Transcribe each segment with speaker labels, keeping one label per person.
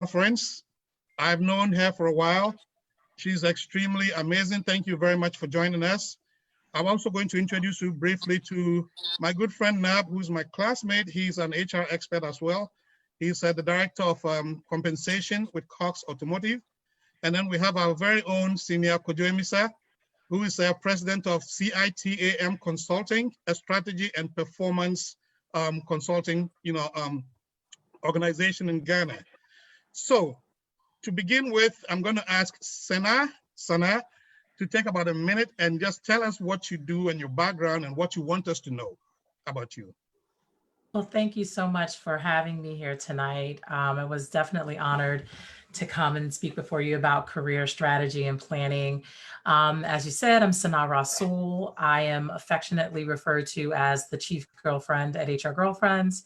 Speaker 1: Conference. I've known her for a while. She's extremely amazing. Thank you very much for joining us. I'm also going to introduce you briefly to my good friend Nab, who's my classmate. He's an HR expert as well. He's the director of compensation with Cox Automotive. And then we have our very own senior Kojo Emisa, who is president of CITAM Consulting, a strategy and performance consulting, organization in Ghana. So to begin with, I'm going to ask Sana to take about a minute and just tell us what you do and your background and what you want us to know about you.
Speaker 2: Well, thank you so much for having me here tonight. I was definitely honored to come and speak before you about career strategy and planning. As you said, I'm Sana Rasul. I am affectionately referred to as the chief girlfriend at HR Girlfriends.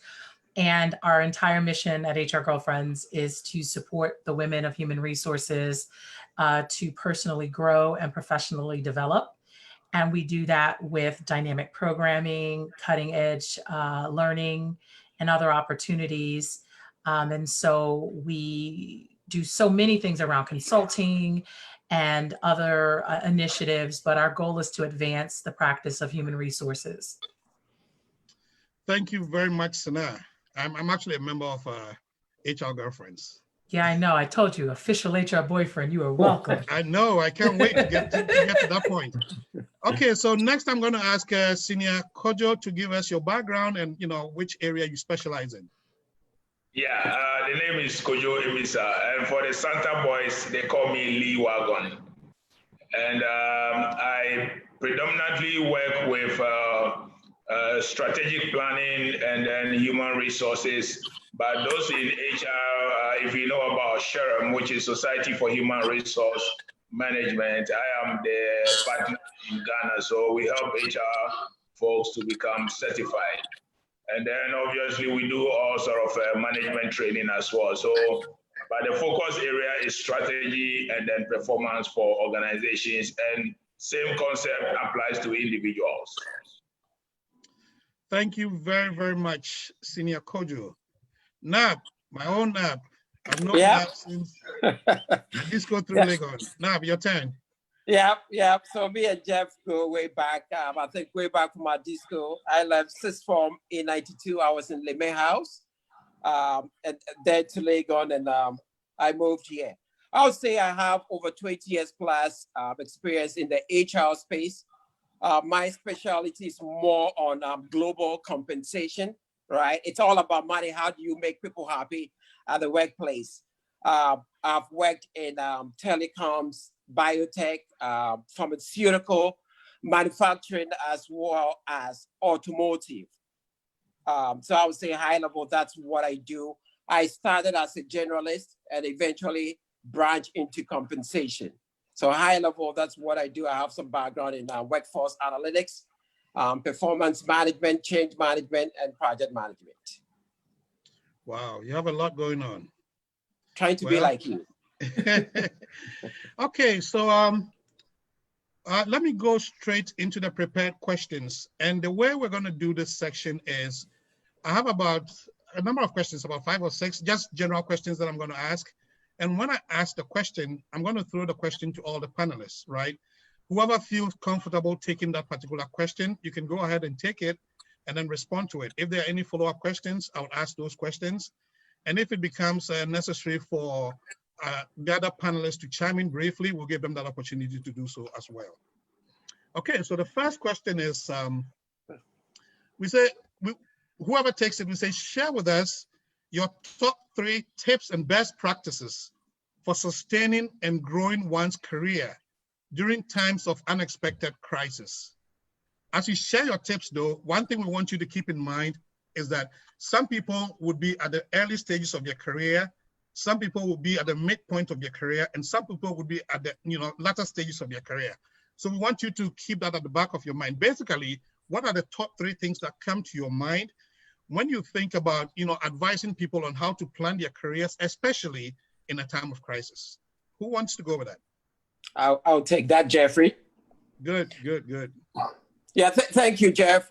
Speaker 2: And our entire mission at HR Girlfriends is to support the women of human resources to personally grow and professionally develop. And we do that with dynamic programming, cutting edge learning, and other opportunities. And so we do so many things around consulting and other initiatives, but our goal is to advance the practice of human resources.
Speaker 1: Thank you very much, Sana. I'm actually a member of HR Girlfriends.
Speaker 2: Yeah, I know. I told you, official HR boyfriend. You are welcome.
Speaker 1: I know. I can't wait to get to that point. Okay, so next I'm going to ask Senior Kojo to give us your background and which area you specialize in.
Speaker 3: Yeah, the name is Kojo Emisa, and for the Santa boys, they call me Lee Wagon. And I predominantly work with strategic planning and then human resources. But those in HR, if you know about SHRM, which is Society for Human Resource Management, I am the partner in Ghana. So we help HR folks to become certified. And then obviously we do all sort of management training as well. So, but the focus area is strategy and then performance for organizations, and same concept applies to individuals.
Speaker 1: Thank you very, very much, Senior Kojo. Nab, my own Nab. I've known Nab since Disco through Lagos. Nab, your turn.
Speaker 4: Yeah. So me and Jeff go way back. I think way back from our disco. I left sixth form in '92. I was in Leme House, and then to Lagos, and I moved here. I would say I have over 20 years plus experience in the HR space. My specialty is more on global compensation, right? It's all about money. How do you make people happy at the workplace? I've worked in telecoms, biotech, pharmaceutical, manufacturing, as well as automotive. So I would say high level, that's what I do. I started as a generalist and eventually branched into compensation. So high level, that's what I do. I have some background in workforce analytics, performance management, change management, and project management.
Speaker 1: Wow, you have a lot going on.
Speaker 4: Trying to be like you.
Speaker 1: Okay, so let me go straight into the prepared questions. And the way we're going to do this section is, I have about a number of questions, about 5 or 6, just general questions that I'm going to ask. And when I ask the question, I'm going to throw the question to all the panelists, right? Whoever feels comfortable taking that particular question, you can go ahead and take it and then respond to it. If there are any follow-up questions, I would ask those questions. And if it becomes necessary for the other panelists to chime in briefly, we'll give them that opportunity to do so as well. Okay, so the first question is, whoever takes it, we say, share with us your top 3 tips and best practices for sustaining and growing one's career during times of unexpected crisis. As you share your tips though, one thing we want you to keep in mind is that some people would be at the early stages of their career, some people will be at the midpoint of their career, and some people would be at the latter stages of their career. So we want you to keep that at the back of your mind. Basically, what are the top 3 things that come to your mind when you think about advising people on how to plan their careers, especially in a time of crisis? Who wants to go with that?
Speaker 4: I'll take that, Jeffrey.
Speaker 1: Good.
Speaker 4: Yeah, thank you, Jeff.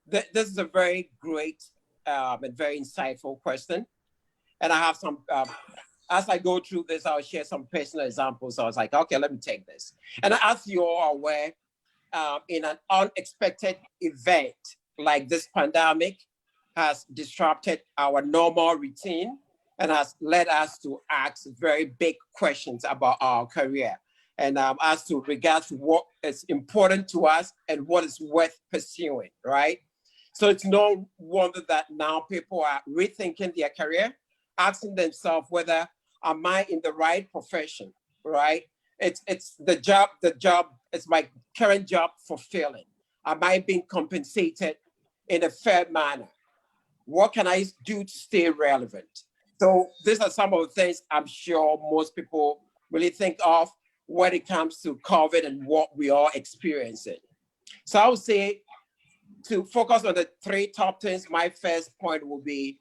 Speaker 4: This is a very great and very insightful question. And I have some, as I go through this, I'll share some personal examples. So I was like, okay, let me take this. And as you all are aware, in an unexpected event like this pandemic has disrupted our normal routine and has led us to ask very big questions about our career. And as to regards to what is important to us and what is worth pursuing, right? So it's no wonder that now people are rethinking their career, asking themselves whether, am I in the right profession, right? It's the job, is my current job fulfilling? Am I being compensated in a fair manner? What can I do to stay relevant? So these are some of the things I'm sure most people really think of when it comes to COVID and what we are experiencing. So I would say to focus on the three top things, my first point will be,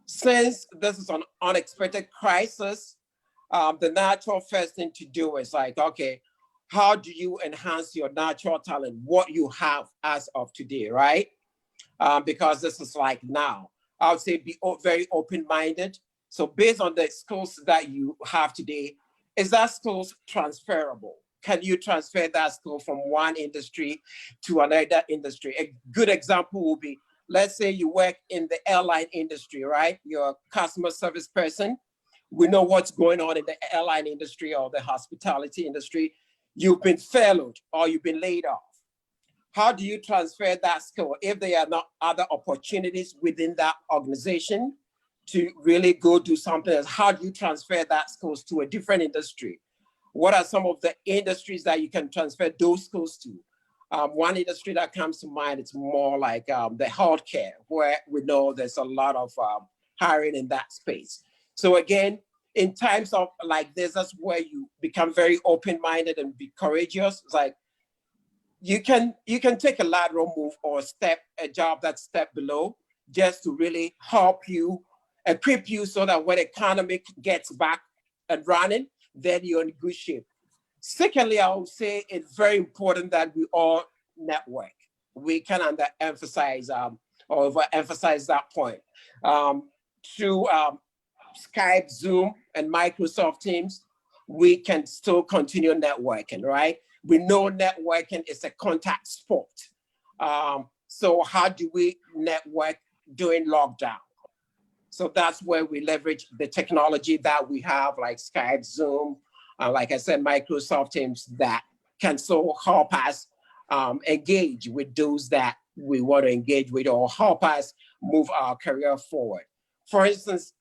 Speaker 4: since this is an unexpected crisis, the natural first thing to do is like, okay, how do you enhance your natural talent, what you have as of today, right? Because this is like now. I would say be very open-minded. So based on the skills that you have today, is that skills transferable? Can you transfer that skill from one industry to another industry? A good example will be, let's say you work in the airline industry, right? You're a customer service person. We know what's going on in the airline industry or the hospitality industry. You've been furloughed or you've been laid off. How do you transfer that skill if there are not other opportunities within that organization to really go do something else? How do you transfer that skills to a different industry? What are some of the industries that you can transfer those skills to? One industry that comes to mind, it's more like the healthcare, where we know there's a lot of hiring in that space. So again, in times of like this, that's where you become very open-minded and be courageous. It's like, you can take a lateral move or a job that's step below, just to really help you, equip you so that when the economy gets back and running, then you're in good shape. Secondly, I would say it's very important that we all network. We can underemphasize or overemphasize that point. Through Skype, Zoom, and Microsoft Teams, we can still continue networking, right? We know networking is a contact sport. So how do we network during lockdown? So that's where we leverage the technology that we have, like Skype, Zoom, like I said, Microsoft Teams, that can so help us engage with those that we want to engage with, or help us move our career forward. For instance,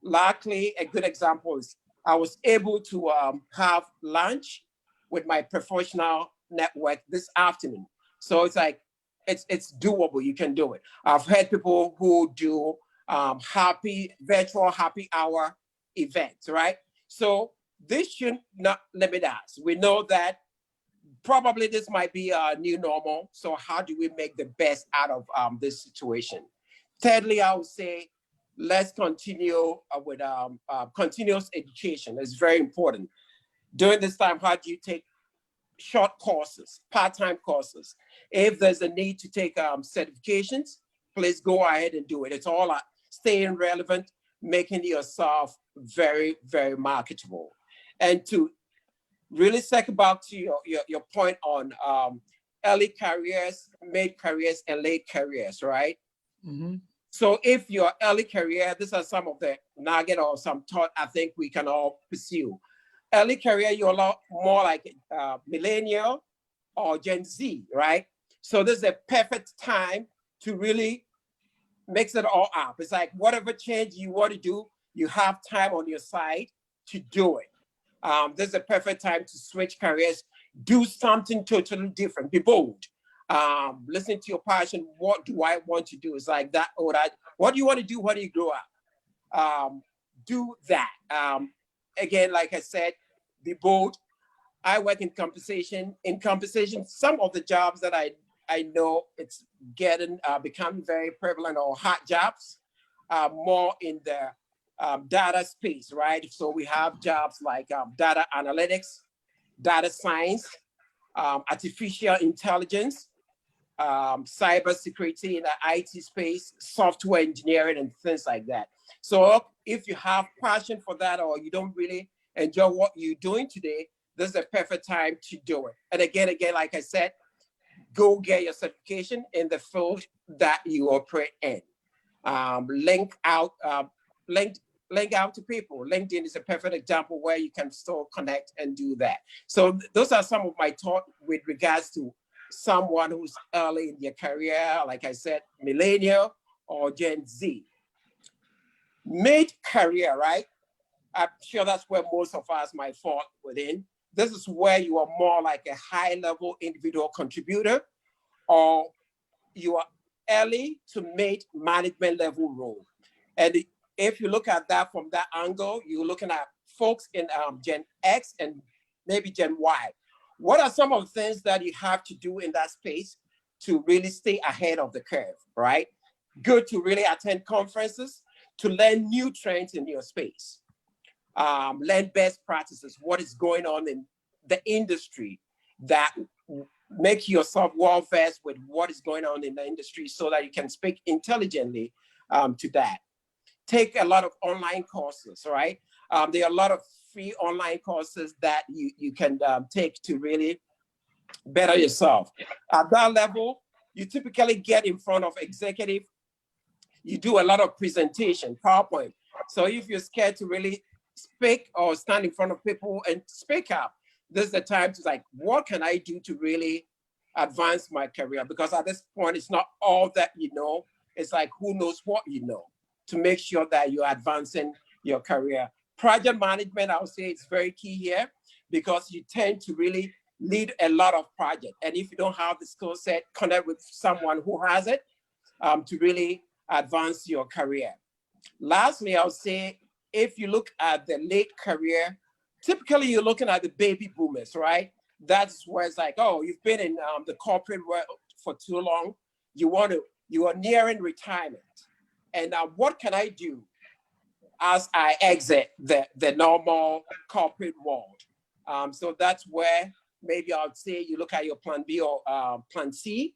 Speaker 4: luckily, a good example is I was able to have lunch with my professional network this afternoon. So it's like, it's doable, you can do it. I've heard people who do virtual happy hour events, right? So this should not limit us. We know that probably this might be a new normal. So how do we make the best out of this situation? Thirdly, I would say, let's continue with continuous education. It's very important. During this time, how do you take short courses, part-time courses? If there's a need to take certifications, please go ahead and do it. It's all staying relevant, making yourself very, very marketable. And to really circle back to your point on early careers, mid careers, and late careers, right?
Speaker 1: Mm-hmm.
Speaker 4: So if your early career, these are some of the nugget or some thought I think we can all pursue. Early career, you're a lot more like millennial or Gen Z, right? So this is a perfect time to really mix it all up. It's like whatever change you want to do, you have time on your side to do it. This is a perfect time to switch careers, do something totally different, be bold. Listen to your passion. What do I want to do? It's like that, or that. What do you want to do when you grow up? Do that. Again, like I said, be bold. I work in compensation. In compensation, some of the jobs that I know it's becoming very prevalent or hot jobs, more in the data space, right? So we have jobs like data analytics, data science, artificial intelligence, cybersecurity in the IT space, software engineering, and things like that. So if you have passion for that, or you don't really enjoy what you're doing today, this is the perfect time to do it. And again, like I said, go get your certification in the field that you operate in. Link out to people. LinkedIn is a perfect example where you can still connect and do that. So those are some of my thoughts with regards to someone who's early in their career, like I said, millennial or Gen Z. Mid-career, right? I'm sure that's where most of us might fall within. This is where you are more like a high-level individual contributor, or you are early to mid-management level role. And if you look at that from that angle, you're looking at folks in Gen X and maybe Gen Y. What are some of the things that you have to do in that space to really stay ahead of the curve, right? Good to really attend conferences, to learn new trends in your space, learn best practices, what is going on in the industry, that make yourself well-versed with what is going on in the industry so that you can speak intelligently to that. Take a lot of online courses, right? There are a lot of free online courses that you can take to really better yourself. At that level, you typically get in front of executive. You do a lot of presentation, PowerPoint. So if you're scared to really speak or stand in front of people and speak up, this is the time to like, what can I do to really advance my career? Because at this point, it's not all that you know. It's like, who knows what you know, to make sure that you're advancing your career. Project management, I would say, it's very key here, because you tend to really lead a lot of projects. And if you don't have the skill set, connect with someone who has it to really advance your career. Lastly, I would say, if you look at the late career, typically you're looking at the baby boomers, right? That's where it's like, oh, you've been in the corporate world for too long. You are nearing retirement. And what can I do as I exit the normal corporate world? So that's where maybe I would say you look at your plan B or plan C.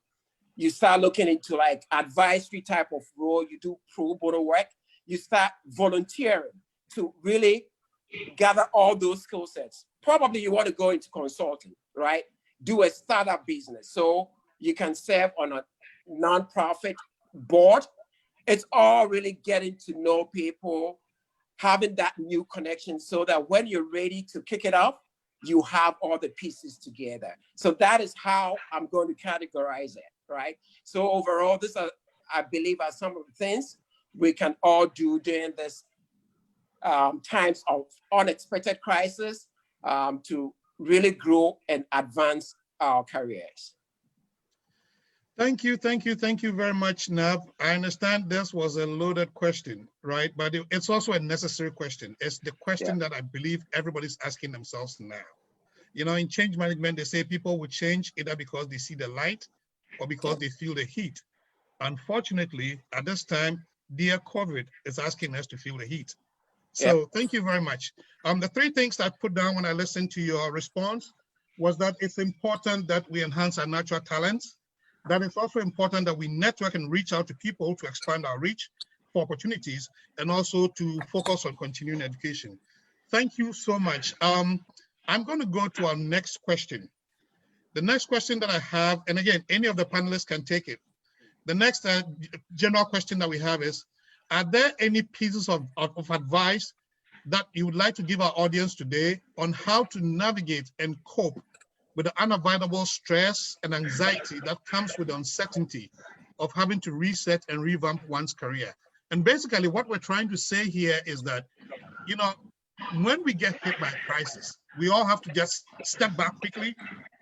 Speaker 4: You start looking into like advisory type of role. You do pro bono work. You start volunteering to really gather all those skill sets. Probably you want to go into consulting, right? Do a startup business so you can serve on a nonprofit board. It's all really getting to know people, having that new connection so that when you're ready to kick it off, you have all the pieces together. So that is how I'm going to categorize it, right? So overall, this are, I believe, are some of the things we can all do during this times of unexpected crisis to really grow and advance our careers.
Speaker 1: Thank you very much, Nav. I understand this was a loaded question, right? But it's also a necessary question. It's the question that I believe everybody's asking themselves now. You know, in change management, they say people will change either because they see the light or because they feel the heat. Unfortunately, at this time, dear COVID is asking us to feel the heat. So thank you very much. The three things I put down when I listened to your response was that it's important that we enhance our natural talents. That it's also important that we network and reach out to people to expand our reach for opportunities, and also to focus on continuing education. Thank you so much. I'm going to go to our next question. The next question that I have, and again, any of the panelists can take it. The next general question that we have is, are there any pieces of advice that you would like to give our audience today on how to navigate and cope with the unavoidable stress and anxiety that comes with the uncertainty of having to reset and revamp one's career? And basically what we're trying to say here is that, you know, when we get hit by a crisis, we all have to just step back quickly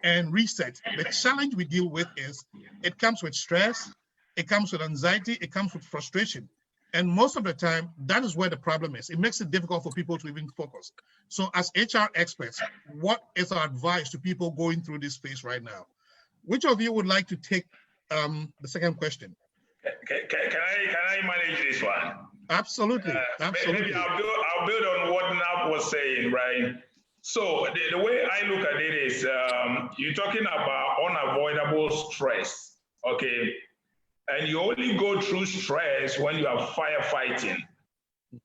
Speaker 1: and reset. The challenge we deal with is it comes with stress, it comes with anxiety, it comes with frustration. And most of the time, that is where the problem is. It makes it difficult for people to even focus. So as HR experts, what is our advice to people going through this phase right now? Which of you would like to take the second question?
Speaker 3: Can I manage this one?
Speaker 1: Absolutely, absolutely.
Speaker 3: Maybe I'll build on what Nav was saying, right? So the way I look at it is, you're talking about unavoidable stress, okay? And you only go through stress when you are firefighting,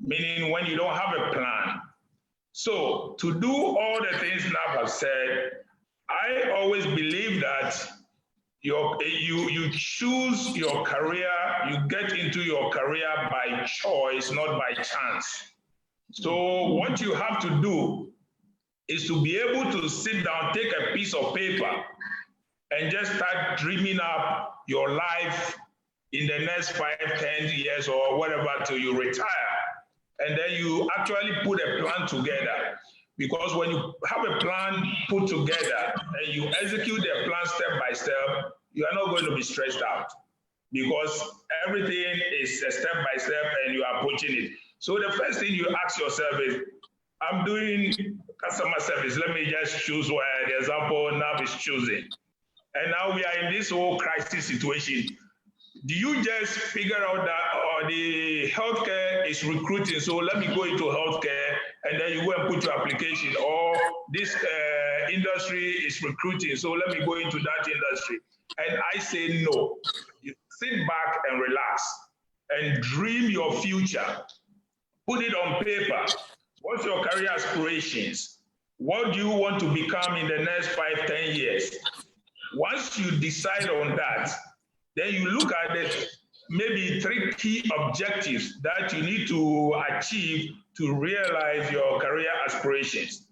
Speaker 3: meaning when you don't have a plan. So to do all the things Nav has said, I always believe that you choose your career, you get into your career by choice, not by chance. So what you have to do is to be able to sit down, take a piece of paper, and just start dreaming up your life in the next 5, 10 years or whatever till you retire. And then you actually put a plan together. Because when you have a plan put together and you execute the plan step by step, you are not going to be stressed out because everything is a step by step and you are approaching it. So the first thing you ask yourself is, I'm doing customer service. Let me just choose where the example Nav is choosing. And now we are in this whole crisis situation. Do you just figure out that the healthcare is recruiting, so let me go into healthcare, and then you go and put your application, or this industry is recruiting, so let me go into that industry? And I say no. You sit back and relax and dream your future. Put it on paper. What's your career aspirations? What do you want to become in the next 5, 10 years? Once you decide on that, then you look at the maybe 3 key objectives that you need to achieve to realize your career aspirations.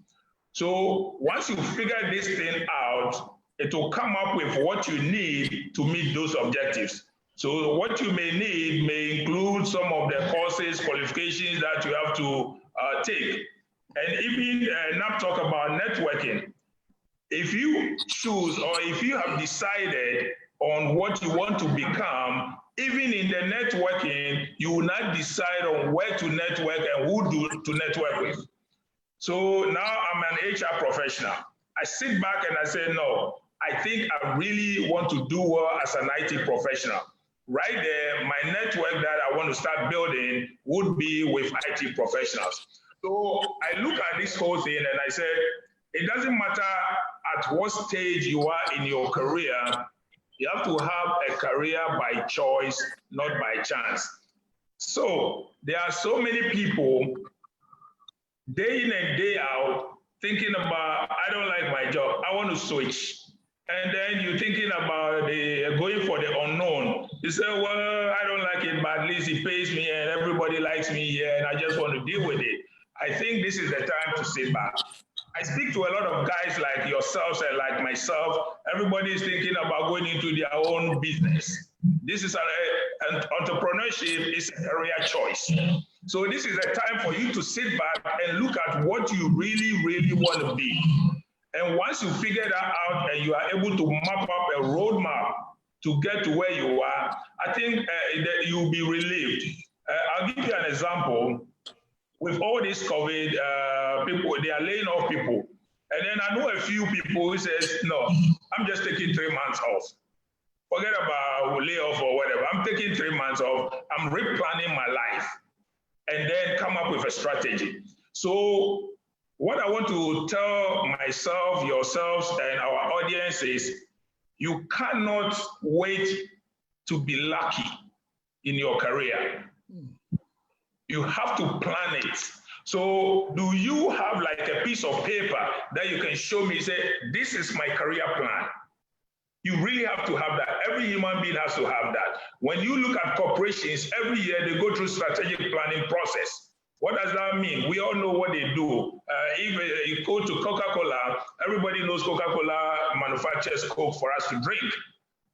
Speaker 3: So once you figure this thing out, it will come up with what you need to meet those objectives. So what you may need may include some of the courses, qualifications that you have to take. And even not talk about networking. If you choose or if you have decided on what you want to become, even in the networking, you will not decide on where to network and who to network with. So now I'm an HR professional. I sit back and I say, no, I think I really want to do well as an IT professional. Right there, my network that I want to start building would be with IT professionals. So I look at this whole thing and I said, it doesn't matter at what stage you are in your career, you have to have a career by choice, not by chance. So there are so many people day in and day out thinking about, I don't like my job, I want to switch. And then you're thinking about going for the unknown. You say, well, I don't like it, but at least it pays me and everybody likes me here and I just want to deal with it. I think this is the time to sit back. I speak to a lot of guys like yourselves and like myself. Everybody is thinking about going into their own business. This is an entrepreneurship is a career choice. So this is a time for you to sit back and look at what you really, really want to be. And once you figure that out and you are able to map up a roadmap to get to where you are, I think that you'll be relieved. I'll give you an example. With all this COVID, people, they are laying off people. And then I know a few people who says, no, I'm just taking 3 months off. Forget about layoff or whatever. I'm taking 3 months off. I'm replanning my life and then come up with a strategy. So what I want to tell myself, yourselves, and our audience is you cannot wait to be lucky in your career. You have to plan it. So do you have like a piece of paper that you can show me, say, this is my career plan? You really have to have that. Every human being has to have that. When you look at corporations, every year they go through strategic planning process. What does that mean? We all know what they do. If you go to Coca-Cola, everybody knows Coca-Cola manufactures Coke for us to drink.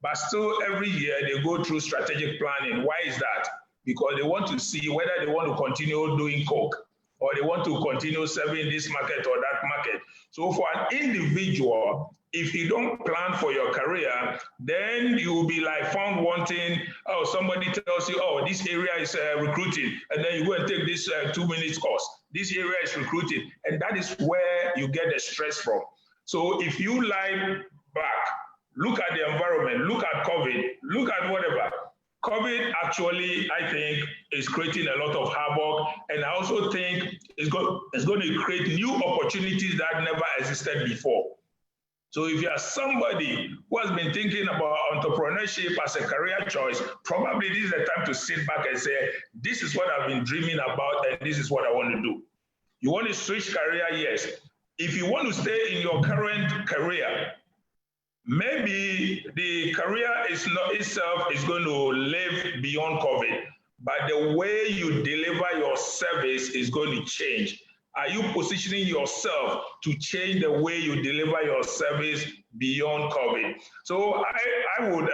Speaker 3: But still every year they go through strategic planning. Why is that? Because they want to see whether they want to continue doing Coke or they want to continue serving this market or that market. So for an individual, if you don't plan for your career, then you will be like found wanting. Oh, somebody tells you, oh, this area is recruiting, and then you go and take this 2 minutes course. This area is recruiting, and that is where you get the stress from. So if you lie back, look at the environment, look at COVID, look at whatever. COVID actually, I think, is creating a lot of havoc, and I also think it's going to create new opportunities that never existed before. So if you are somebody who has been thinking about entrepreneurship as a career choice, probably this is the time to sit back and say, this is what I've been dreaming about and this is what I want to do. You want to switch career? Yes. If you want to stay in your current career, maybe the career itself is going to live beyond COVID, but the way you deliver your service is going to change. Are you positioning yourself to change the way you deliver your service beyond COVID? So I would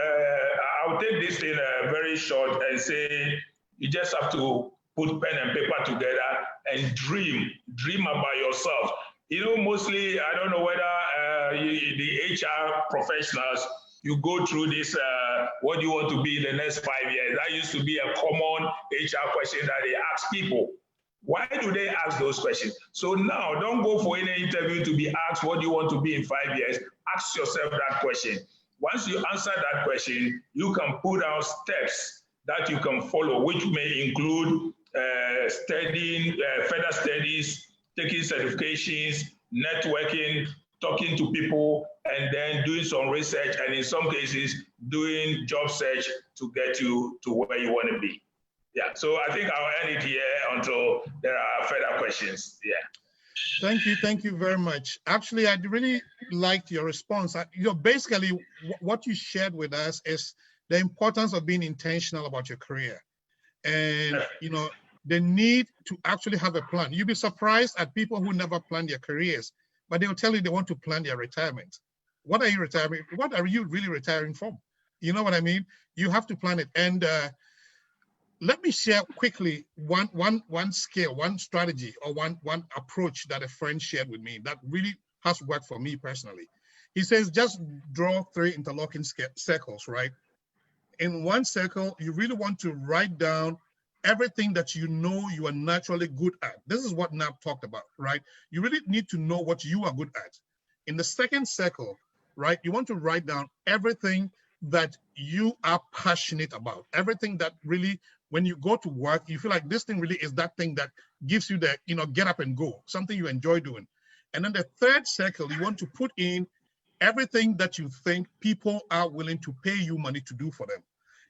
Speaker 3: take this in very short and say, you just have to put pen and paper together and dream about yourself. You know, mostly, I don't know whether the HR professionals, you go through this, what do you want to be in the next 5 years? That used to be a common HR question that they ask people. Why do they ask those questions? So now, don't go for any interview to be asked, what do you want to be in 5 years? Ask yourself that question. Once you answer that question, you can put out steps that you can follow, which may include studying, further studies, taking certifications, networking, talking to people, and then doing some research, and in some cases, doing job search to get you to where you want to be. Yeah, so I think I'll end it here until there are further questions. Yeah.
Speaker 1: Thank you very much. Actually, I really liked your response. Basically, what you shared with us is the importance of being intentional about your career, and the need to actually have a plan. You'll be surprised at people who never plan their careers, but they'll tell you they want to plan their retirement. What are you retiring? What are you really retiring from? You know what I mean? You have to plan it. And let me share quickly one skill, one strategy, or one approach that a friend shared with me that really has worked for me personally. He says, just draw 3 interlocking circles, right? In one circle, you really want to write down everything that you know you are naturally good at. This is what Nab talked about, right? You really need to know what you are good at. In the second circle, right, you want to write down everything that you are passionate about, everything that really, when you go to work, you feel like this thing really is that thing that gives you the, get up and go, something you enjoy doing. And then the third circle, you want to put in everything that you think people are willing to pay you money to do for them.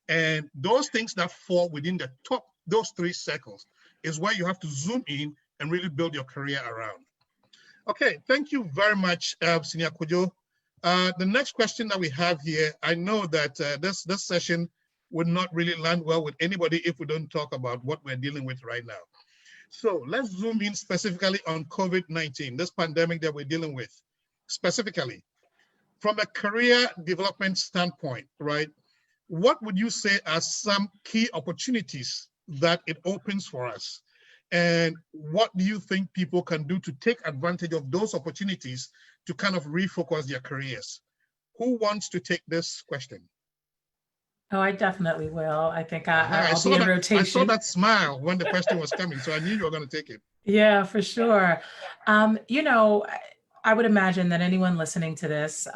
Speaker 1: And those things that fall within the top, those 3 circles, is where you have to zoom in and really build your career around. Okay, thank you very much, Senior Kojo. The next question that we have here, I know that this session would not really land well with anybody if we don't talk about what we're dealing with right now. So let's zoom in specifically on COVID-19, this pandemic that we're dealing with, specifically. From a career development standpoint, right, what would you say are some key opportunities that it opens for us? And what do you think people can do to take advantage of those opportunities to kind of refocus their careers? Who wants to take this question?
Speaker 2: Oh, I definitely will. I think I'll be in rotation.
Speaker 1: I saw that smile when the question was coming, so I knew you were going to take it.
Speaker 2: Yeah, for sure. I would imagine that anyone listening to this,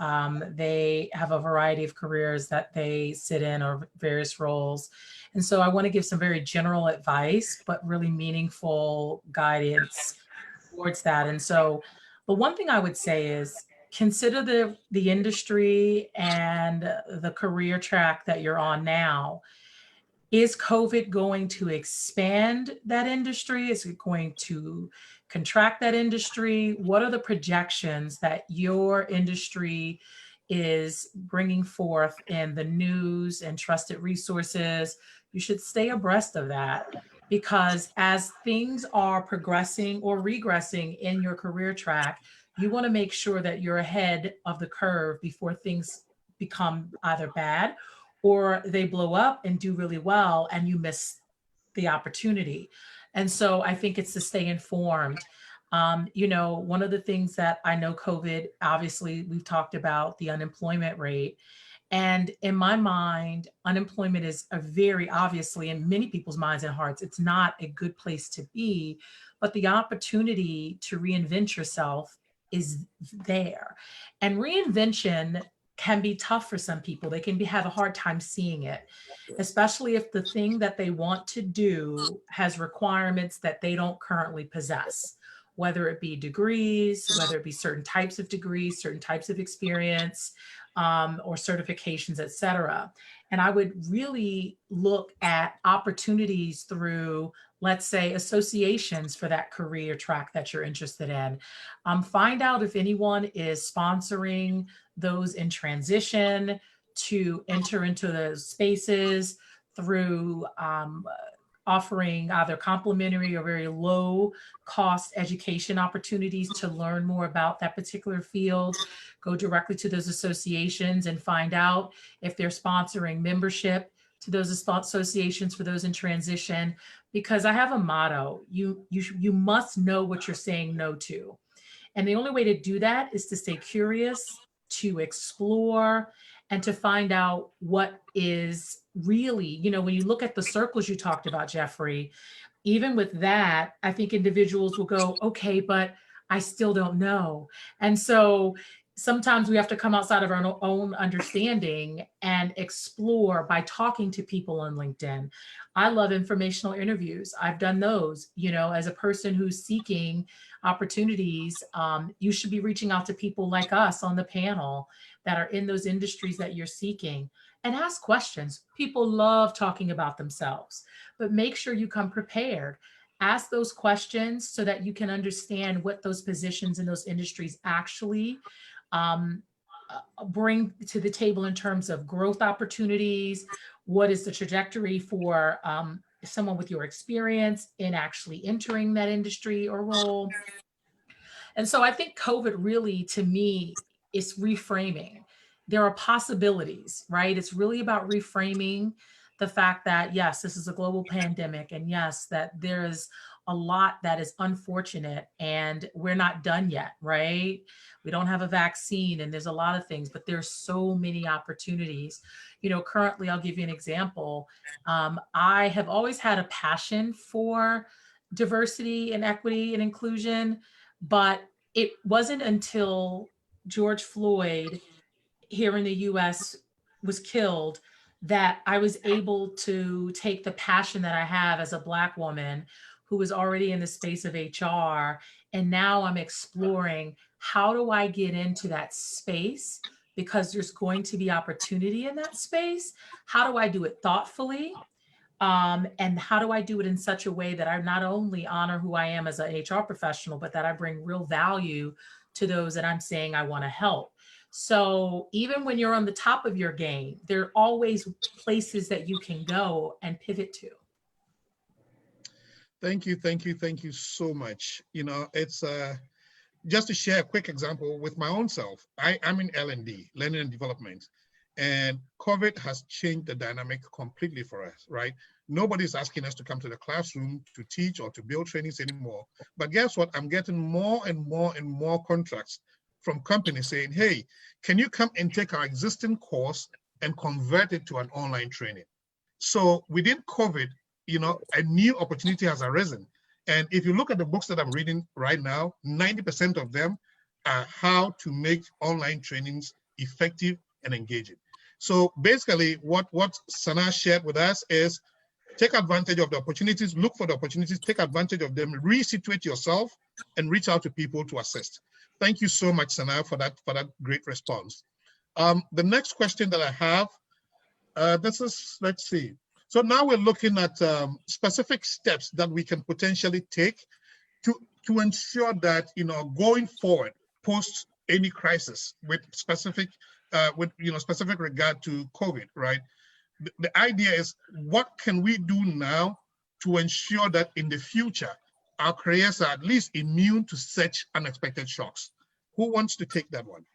Speaker 2: they have a variety of careers that they sit in or various roles. And so I want to give some very general advice, but really meaningful guidance towards that. And so the one thing I would say is consider the industry and the career track that you're on now. Is COVID going to expand that industry? Is it going to contract that industry? What are the projections that your industry is bringing forth in the news and trusted resources? You should stay abreast of that, because as things are progressing or regressing in your career track, you want to make sure that you're ahead of the curve before things become either bad or they blow up and do really well and you miss the opportunity. And so I think it's to stay informed. One of the things that I know COVID, obviously we've talked about the unemployment rate. And in my mind, unemployment is a very obviously in many people's minds and hearts, it's not a good place to be, but the opportunity to reinvent yourself is there. And reinvention can be tough for some people. They can have a hard time seeing it, especially if the thing that they want to do has requirements that they don't currently possess, whether it be degrees, whether it be certain types of degrees, certain types of experience, or certifications, et cetera. And I would really look at opportunities through, let's say, associations for that career track that you're interested in. Find out if anyone is sponsoring those in transition to enter into those spaces through offering either complimentary or very low cost education opportunities to learn more about that particular field. Go directly to those associations and find out if they're sponsoring membership to those associations for those in transition. Because I have a motto: you must know what you're saying no to. And the only way to do that is to stay curious, to explore, and to find out what is really, when you look at the circles you talked about, Jeffrey, even with that, I think individuals will go, okay, but I still don't know. And so sometimes we have to come outside of our own understanding and explore by talking to people on LinkedIn. I love informational interviews. I've done those. As a person who's seeking opportunities, you should be reaching out to people like us on the panel that are in those industries that you're seeking, and ask questions. People love talking about themselves, but make sure you come prepared. Ask those questions so that you can understand what those positions in those industries actually bring to the table in terms of growth opportunities. What is the trajectory for someone with your experience in actually entering that industry or role? And so I think COVID really, to me, is reframing. There are possibilities, right? It's really about reframing the fact that, yes, this is a global pandemic. And yes, that there is a lot that is unfortunate and we're not done yet, right? We don't have a vaccine and there's a lot of things, but there's so many opportunities. Currently, I'll give you an example. I have always had a passion for diversity and equity and inclusion, but it wasn't until George Floyd here in the US was killed that I was able to take the passion that I have as a Black woman who was already in the space of HR. And now I'm exploring, how do I get into that space? Because there's going to be opportunity in that space. How do I do it thoughtfully? And how do I do it in such a way that I not only honor who I am as an HR professional, but that I bring real value to those that I'm saying I want to help? So even when you're on the top of your game, there are always places that you can go and pivot to.
Speaker 1: Thank you so much. It's just to share a quick example with my own self. I'm in L&D, learning and development, and COVID has changed the dynamic completely for us, right? Nobody's asking us to come to the classroom to teach or to build trainings anymore. But guess what? I'm getting more and more contracts from companies saying, hey, can you come and take our existing course and convert it to an online training? So within COVID, a new opportunity has arisen. And if you look at the books that I'm reading right now, 90% of them are how to make online trainings effective and engaging. So basically what Sana shared with us is take advantage of the opportunities, look for the opportunities, take advantage of them, resituate yourself, and reach out to people to assist. Thank you so much, Sana, for that great response. The next question that I have, let's see. So now we're looking at specific steps that we can potentially take to ensure that, going forward, post any crisis with specific regard to COVID, right? The idea is, what can we do now to ensure that in the future, our careers are at least immune to such unexpected shocks? Who wants to take that one?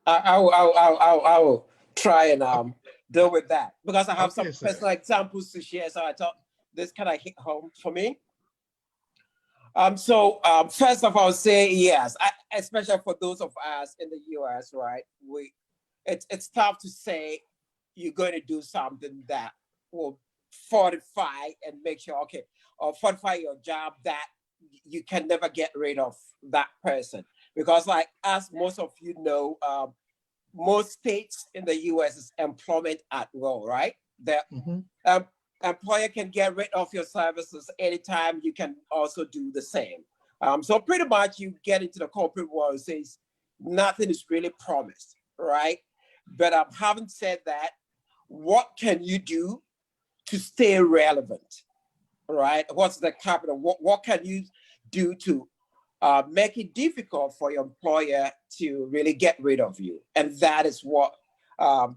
Speaker 4: I will try and deal with that, because I have some personal examples to share. So I thought this kind of hit home for me. First of all, say yes, especially for those of us in the US, right? It's tough to say you're going to do something that will fortify and make sure, or fortify your job that you can never get rid of that person. Because like, as most of you know, most states in the US is employment at will, right? The employer can get rid of your services anytime. You can also do the same. So pretty much you get into the corporate world, it says nothing is really promised, right? But having said that, what can you do to stay relevant, right? What's the capital? What can you do to make it difficult for your employer to really get rid of you? And that is what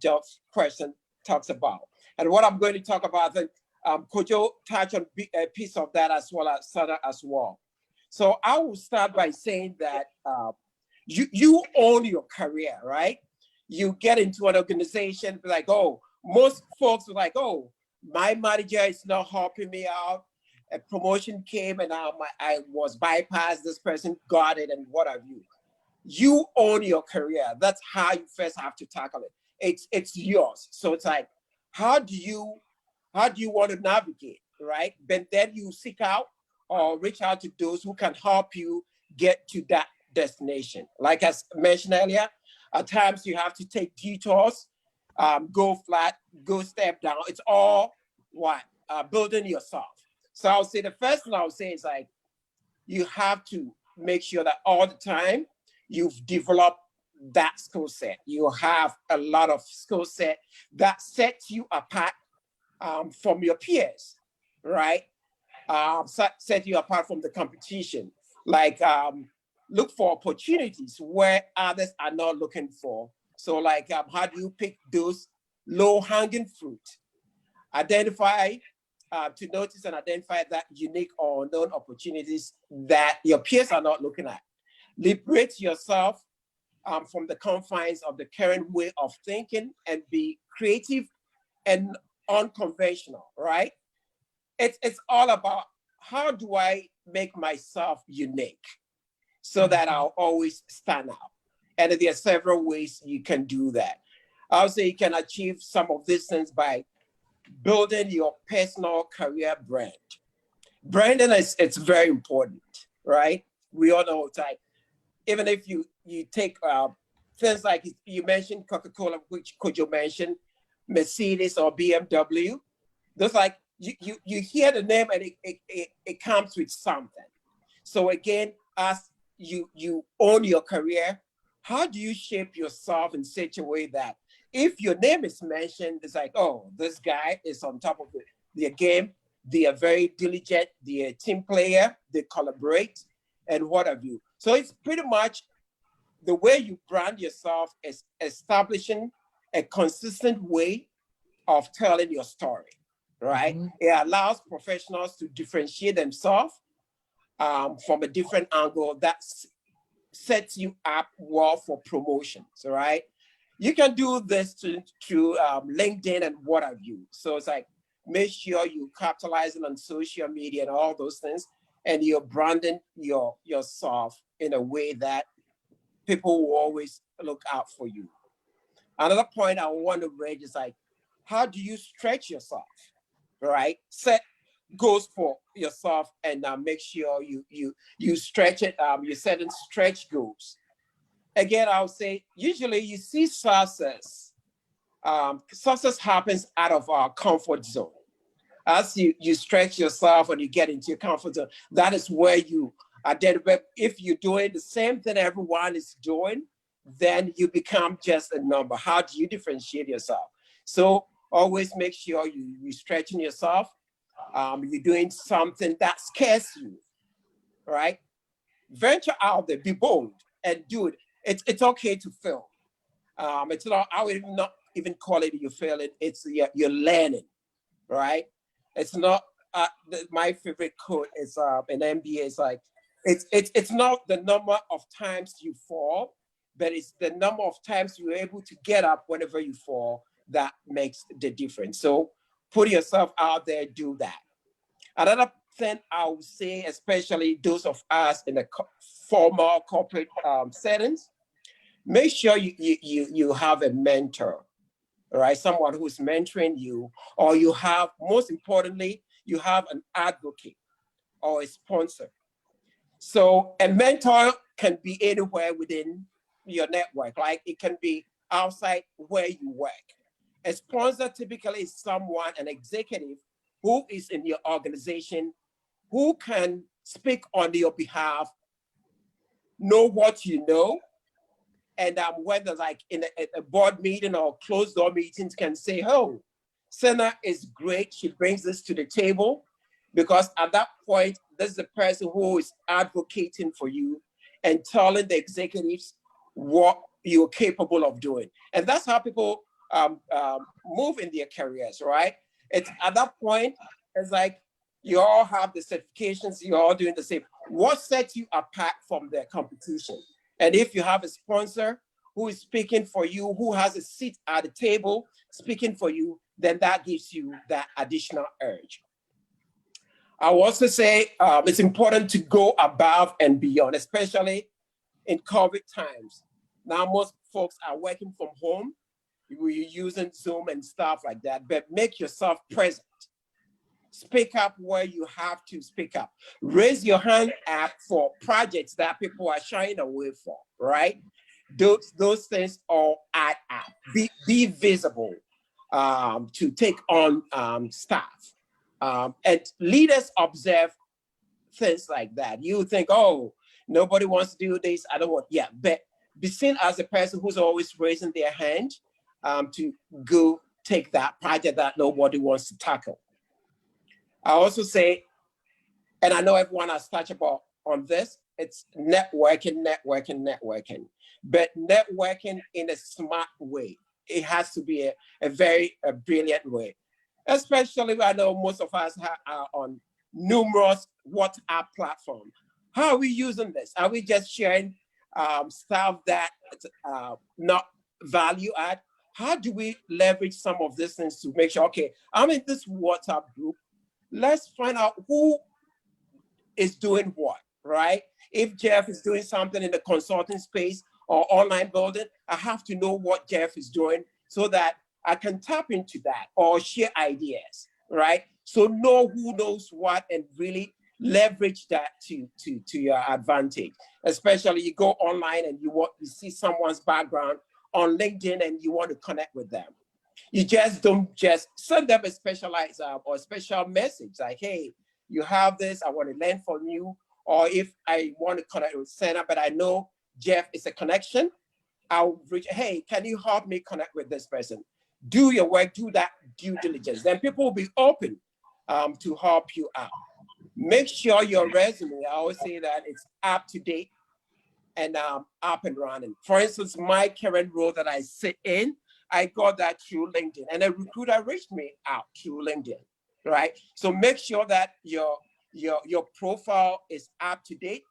Speaker 4: Jeff's question talks about. And what I'm going to talk about, I think Kojo touched on a piece of that as well as Sana as well. So I will start by saying that you own your career, right? You get into an organization, be like, oh, most folks are like, oh, my manager is not helping me out. A promotion came and I was bypassed. This person got it, and what have you. You own your career. That's how you first have to tackle it. It's yours. So it's like, how do you want to navigate, right? But then you seek out or reach out to those who can help you get to that destination. Like I mentioned earlier, at times you have to take detours, go flat, go step down. It's all what? Building yourself. So I'll say the first thing I'll say is like, you have to make sure that all the time you've developed that skill set. You have a lot of skill set that sets you apart from your peers, right? Set you apart from the competition. Like look for opportunities where others are not looking for. So like how do you pick those low-hanging fruit? Identify, to notice and identify that unique or unknown opportunities that your peers are not looking at. Liberate yourself from the confines of the current way of thinking and be creative and unconventional, right? It's all about how do I make myself unique so that I'll always stand out. And there are several ways you can do that. I would say you can achieve some of these things by building your personal career brand. Branding it's very important, right? We all know it's like, even if you take things like you mentioned Coca-Cola, which could you mention Mercedes or BMW, those like you hear the name and it comes with something. So again, as you own your career, how do you shape yourself in such a way that if your name is mentioned, it's like, oh, this guy is on top of their game. They are very diligent. They are a team player. They collaborate and what have you. So it's pretty much the way you brand yourself is establishing a consistent way of telling your story, right? Mm-hmm. It allows professionals to differentiate themselves from a different angle that sets you up well for promotions, right? You can do this through LinkedIn and what have you. So it's like, make sure you capitalizing on social media and all those things, and you're branding yourself in a way that people will always look out for you. Another point I want to raise is like, how do you stretch yourself, right? Set goals for yourself and make sure you stretch it. You're setting stretch goals. Again, I would say usually you see success. Success happens out of our comfort zone. As you stretch yourself and you get into your comfort zone, that is where you identify. If you're doing the same thing everyone is doing, then you become just a number. How do you differentiate yourself? So always make sure you're stretching yourself. You're doing something that scares you, right? Venture out there, be bold, and do it. It's okay to fail. It's not. I would not even call it you're failing. It's you're learning, right? It's not. My favorite quote is in MBA. It's like it's not the number of times you fall, but it's the number of times you're able to get up whenever you fall that makes the difference. So put yourself out there, do that. Another thing I would say, especially those of us in the formal corporate settings, make sure you have a mentor, right? Someone who's mentoring you, or you have, most importantly, you have an advocate or a sponsor. So a mentor can be anywhere within your network, like it can be outside where you work. A sponsor typically is someone, an executive, who is in your organization, who can speak on your behalf know what you know. And whether like in a board meeting or closed door meetings can say, oh, Senna is great. She brings this to the table, because at that point, this is the person who is advocating for you and telling the executives what you're capable of doing. And that's how people move in their careers, right? It's at that point, it's like you all have the certifications, you're all doing the same. What sets you apart from the competition? And if you have a sponsor who is speaking for you, who has a seat at the table speaking for you, then that gives you that additional urge. I will also say it's important to go above and beyond, especially in COVID times. Now, most folks are working from home. You're using Zoom and stuff like that, but make yourself present. Speak up where you have to speak up. Raise your hand up for projects that people are shying away from, right? Those things all add up. Be visible to take on staff. And leaders observe things like that. You think, oh, nobody wants to do this, I don't want, yeah, but be seen as a person who's always raising their hand to go take that project that nobody wants to tackle. I also say, and I know everyone has touched about on this, it's networking. But networking in a smart way. It has to be a very brilliant way. Especially, I know most of us are on numerous WhatsApp platforms. How are we using this? Are we just sharing stuff that not value add? How do we leverage some of these things to make sure, okay, I'm in this WhatsApp group, let's find out who is doing what, right? If Jeff is doing something in the consulting space or online building, I have to know what Jeff is doing so that I can tap into that or share ideas, right? So know who knows what and really leverage that to your advantage. Especially you go online and you see someone's background on LinkedIn and you want to connect with them. You just don't just send them a specialized or special message like, hey, you have this, I want to learn from you. Or if I want to connect with Senna, but I know Jeff is a connection, I'll reach, hey, can you help me connect with this person? Do your work, do that due diligence. Then people will be open to help you out. Make sure your resume, I always say that it's up to date and up and running. For instance, my current role that I sit in, I got that through LinkedIn, and a recruiter reached me out through LinkedIn, right? So make sure that your profile is up to date,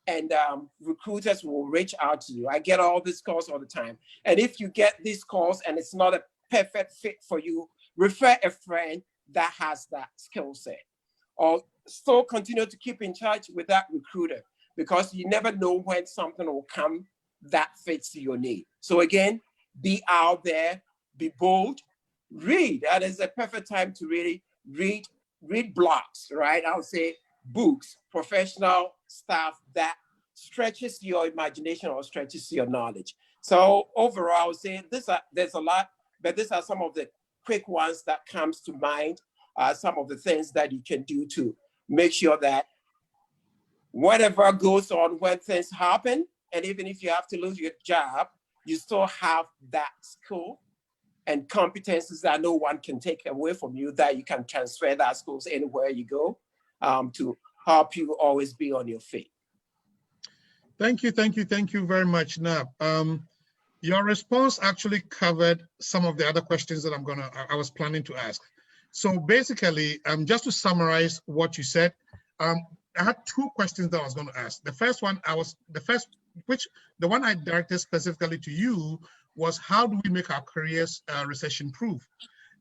Speaker 4: and recruiters will reach out to you. I get all these calls all the time. And if you get these calls and it's not a perfect fit for you, refer a friend that has that skill set. Or still continue to keep in touch with that recruiter, because you never know when something will come that fits your need. So again, be out there, be bold, read. That is a perfect time to really read blogs, right? I would say books, professional stuff that stretches your imagination or stretches your knowledge. So overall, I would say there's a lot, but these are some of the quick ones that comes to mind, some of the things that you can do to make sure that whatever goes on when things happen, and even if you have to lose your job, you still have that skill and competencies that no one can take away from you, that you can transfer that skills anywhere you go to help you always be on your feet.
Speaker 1: Thank you very much, Nab. Your response actually covered some of the other questions that I was planning to ask. So basically, just to summarize what you said, I had two questions that I was going to ask. The first one, the one I directed specifically to you was, how do we make our careers recession-proof?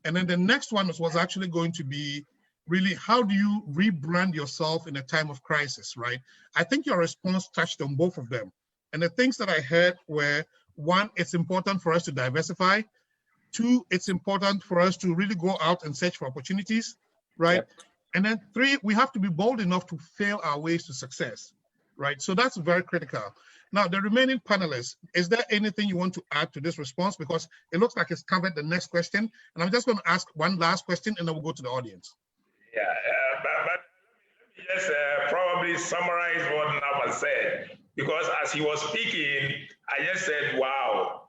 Speaker 1: And then the next one was actually going to be, really, how do you rebrand yourself in a time of crisis, right? I think your response touched on both of them. And the things that I heard were, one, it's important for us to diversify. Two, it's important for us to really go out and search for opportunities, right? Yep. And then three, we have to be bold enough to fail our ways to success, right? So that's very critical. Now, the remaining panelists, is there anything you want to add to this response? Because it looks like it's covered the next question. And I'm just going to ask one last question and then we'll go to the audience.
Speaker 3: Yeah, but let me just probably summarize what Nava said. because as he was speaking, I just said, wow,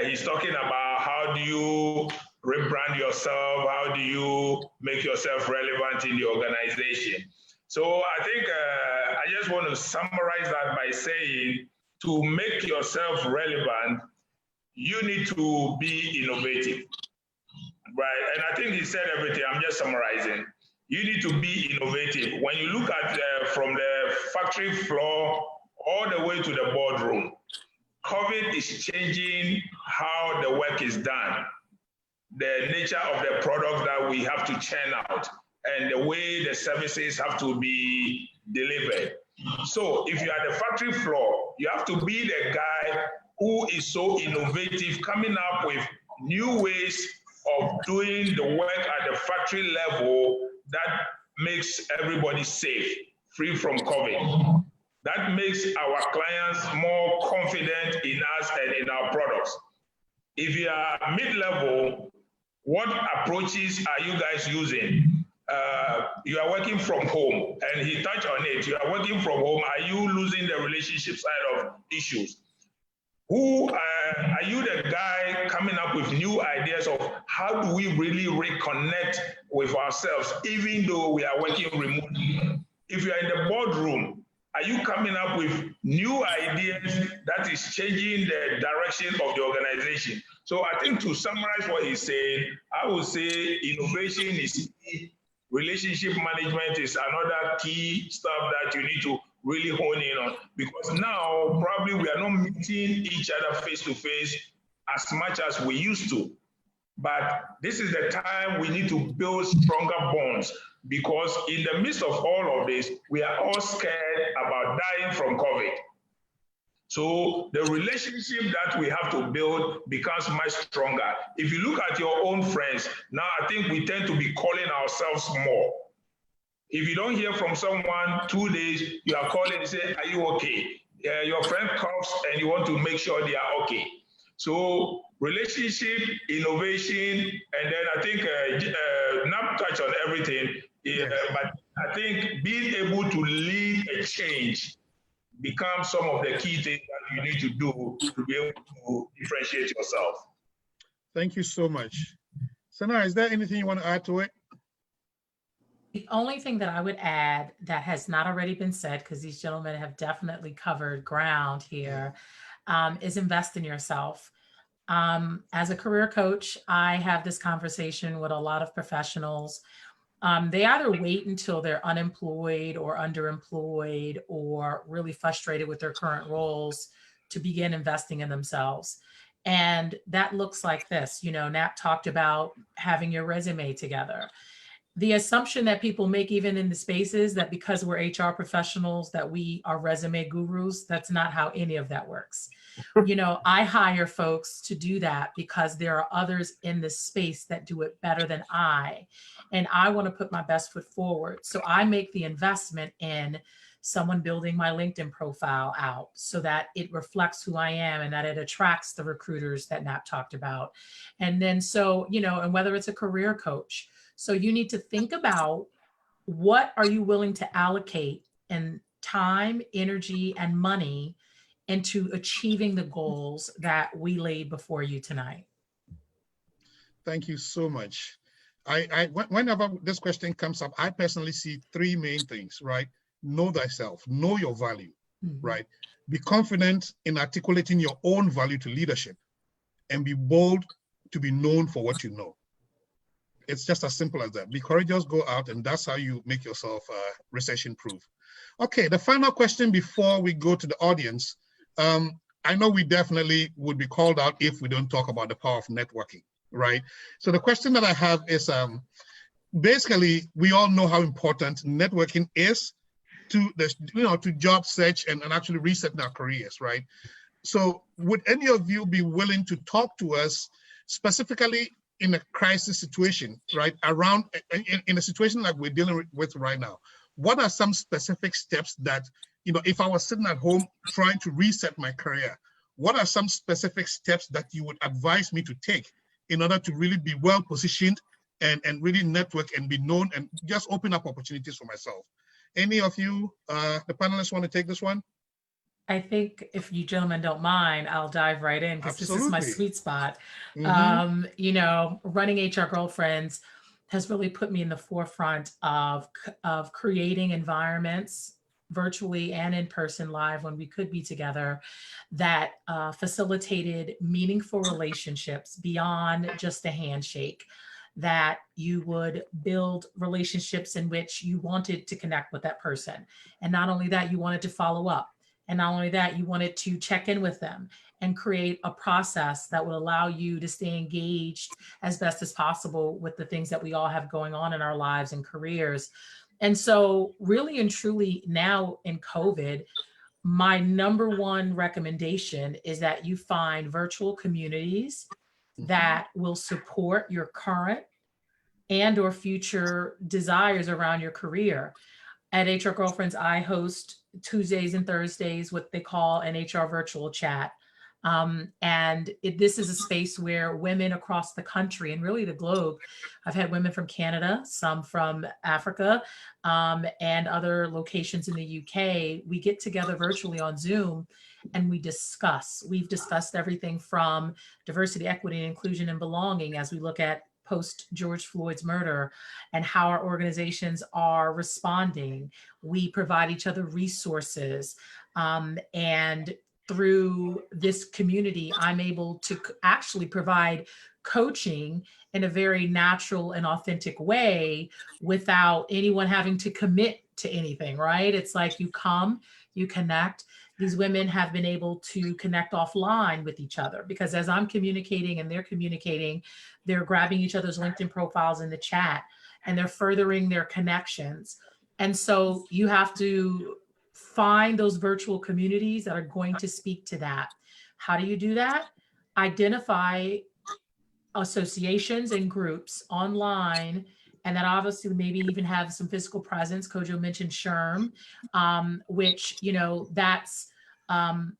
Speaker 3: he's talking about how do you rebrand yourself, how do you make yourself relevant in the organization. So I think I just want to summarize that by saying, to make yourself relevant, you need to be innovative, right? And I think he said everything. I'm just summarizing. You need to be innovative. When you look at from the factory floor all the way to the boardroom, COVID is changing how the work is done, the nature of the products that we have to churn out, and the way the services have to be delivered. So if you're at the factory floor, you have to be the guy who is so innovative, coming up with new ways of doing the work at the factory level that makes everybody safe, free from COVID. That makes our clients more confident in us and in our products. If you are mid-level, what approaches are you guys using? You are working from home, and he touched on it. You are working from home. Are you losing the relationship side of issues? Who are you the guy coming up with new ideas of how do we really reconnect with ourselves, even though we are working remotely? If you are in the boardroom, are you coming up with new ideas that is changing the direction of the organization? So I think to summarize what he's saying, I would say innovation is key. Relationship management is another key stuff that you need to really hone in on, because now probably we are not meeting each other face to face as much as we used to. But this is the time we need to build stronger bonds, because in the midst of all of this, we are all scared about dying from COVID. So the relationship that we have to build becomes much stronger. If you look at your own friends, now I think we tend to be calling ourselves more. If you don't hear from someone 2 days, you are calling and say, are you okay? Your friend coughs and you want to make sure they are okay. So relationship, innovation, and then I think not touch on everything, but I think being able to lead a change becomes some of the key things that you need to do to be able to differentiate yourself.
Speaker 1: Thank you so much. Sana, is there anything you want to add to it?
Speaker 2: The only thing that I would add that has not already been said, because these gentlemen have definitely covered ground here, is invest in yourself. As a career coach, I have this conversation with a lot of professionals. They either wait until they're unemployed or underemployed or really frustrated with their current roles to begin investing in themselves. And that looks like this. You know, Nat talked about having your resume together. The assumption that people make even in the spaces that because we're HR professionals that we are resume gurus, that's not how any of that works. You know, I hire folks to do that because there are others in this space that do it better than I, and I want to put my best foot forward. So I make the investment in someone building my LinkedIn profile out so that it reflects who I am and that it attracts the recruiters that Nat talked about. And then, so, you know, and whether it's a career coach, so you need to think about what are you willing to allocate in time, energy, and money into achieving the goals that we laid before you tonight.
Speaker 1: Thank you so much. Whenever this question comes up, I personally see three main things, right? Know thyself, know your value, right? Be confident in articulating your own value to leadership, and be bold to be known for what you know. It's just as simple as that. Be courageous, go out, and that's how you make yourself recession-proof. Okay, the final question before we go to the audience. I know we definitely would be called out if we don't talk about the power of networking, right? So the question that I have is, basically, we all know how important networking is to the, to job search and actually resetting our careers, right? So would any of you be willing to talk to us specifically in a crisis situation, right? Around in a situation like we're dealing with right now, what are some specific steps that, if I was sitting at home trying to reset my career, what are some specific steps that you would advise me to take in order to really be well positioned and really network and be known and just open up opportunities for myself? Any of you, the panelists, want to take this one?
Speaker 2: I think if you gentlemen don't mind, I'll dive right in because this is my
Speaker 1: Absolutely.
Speaker 2: sweet spot.
Speaker 1: Mhm.
Speaker 2: You know, running HR Girlfriends has really put me in the forefront of creating environments virtually and in person live when we could be together that facilitated meaningful relationships beyond just a handshake, that you would build relationships in which you wanted to connect with that person. And not only that, you wanted to follow up. And not only that, you wanted to check in with them and create a process that would allow you to stay engaged as best as possible with the things that we all have going on in our lives and careers. And so, really and truly, now in COVID, my number one recommendation is that you find virtual communities that will support your current and or future desires around your career. At HR Girlfriends, I host Tuesdays and Thursdays what they call an HR virtual chat. This is a space where women across the country and really the globe, I've had women from Canada, some from Africa, and other locations in the UK. We get together virtually on Zoom and we discuss. We've discussed everything from diversity, equity, and inclusion and belonging as we look at post George Floyd's murder and how our organizations are responding. We provide each other resources. And through this community, I'm able to actually provide coaching in a very natural and authentic way without anyone having to commit to anything, right? It's like you come, you connect. These women have been able to connect offline with each other because as I'm communicating and they're communicating, they're grabbing each other's LinkedIn profiles in the chat and they're furthering their connections. And so you have to find those virtual communities that are going to speak to that. How do you do that? Identify associations and groups online, and then obviously maybe even have some physical presence. Kojo mentioned SHRM, which, you know, that's an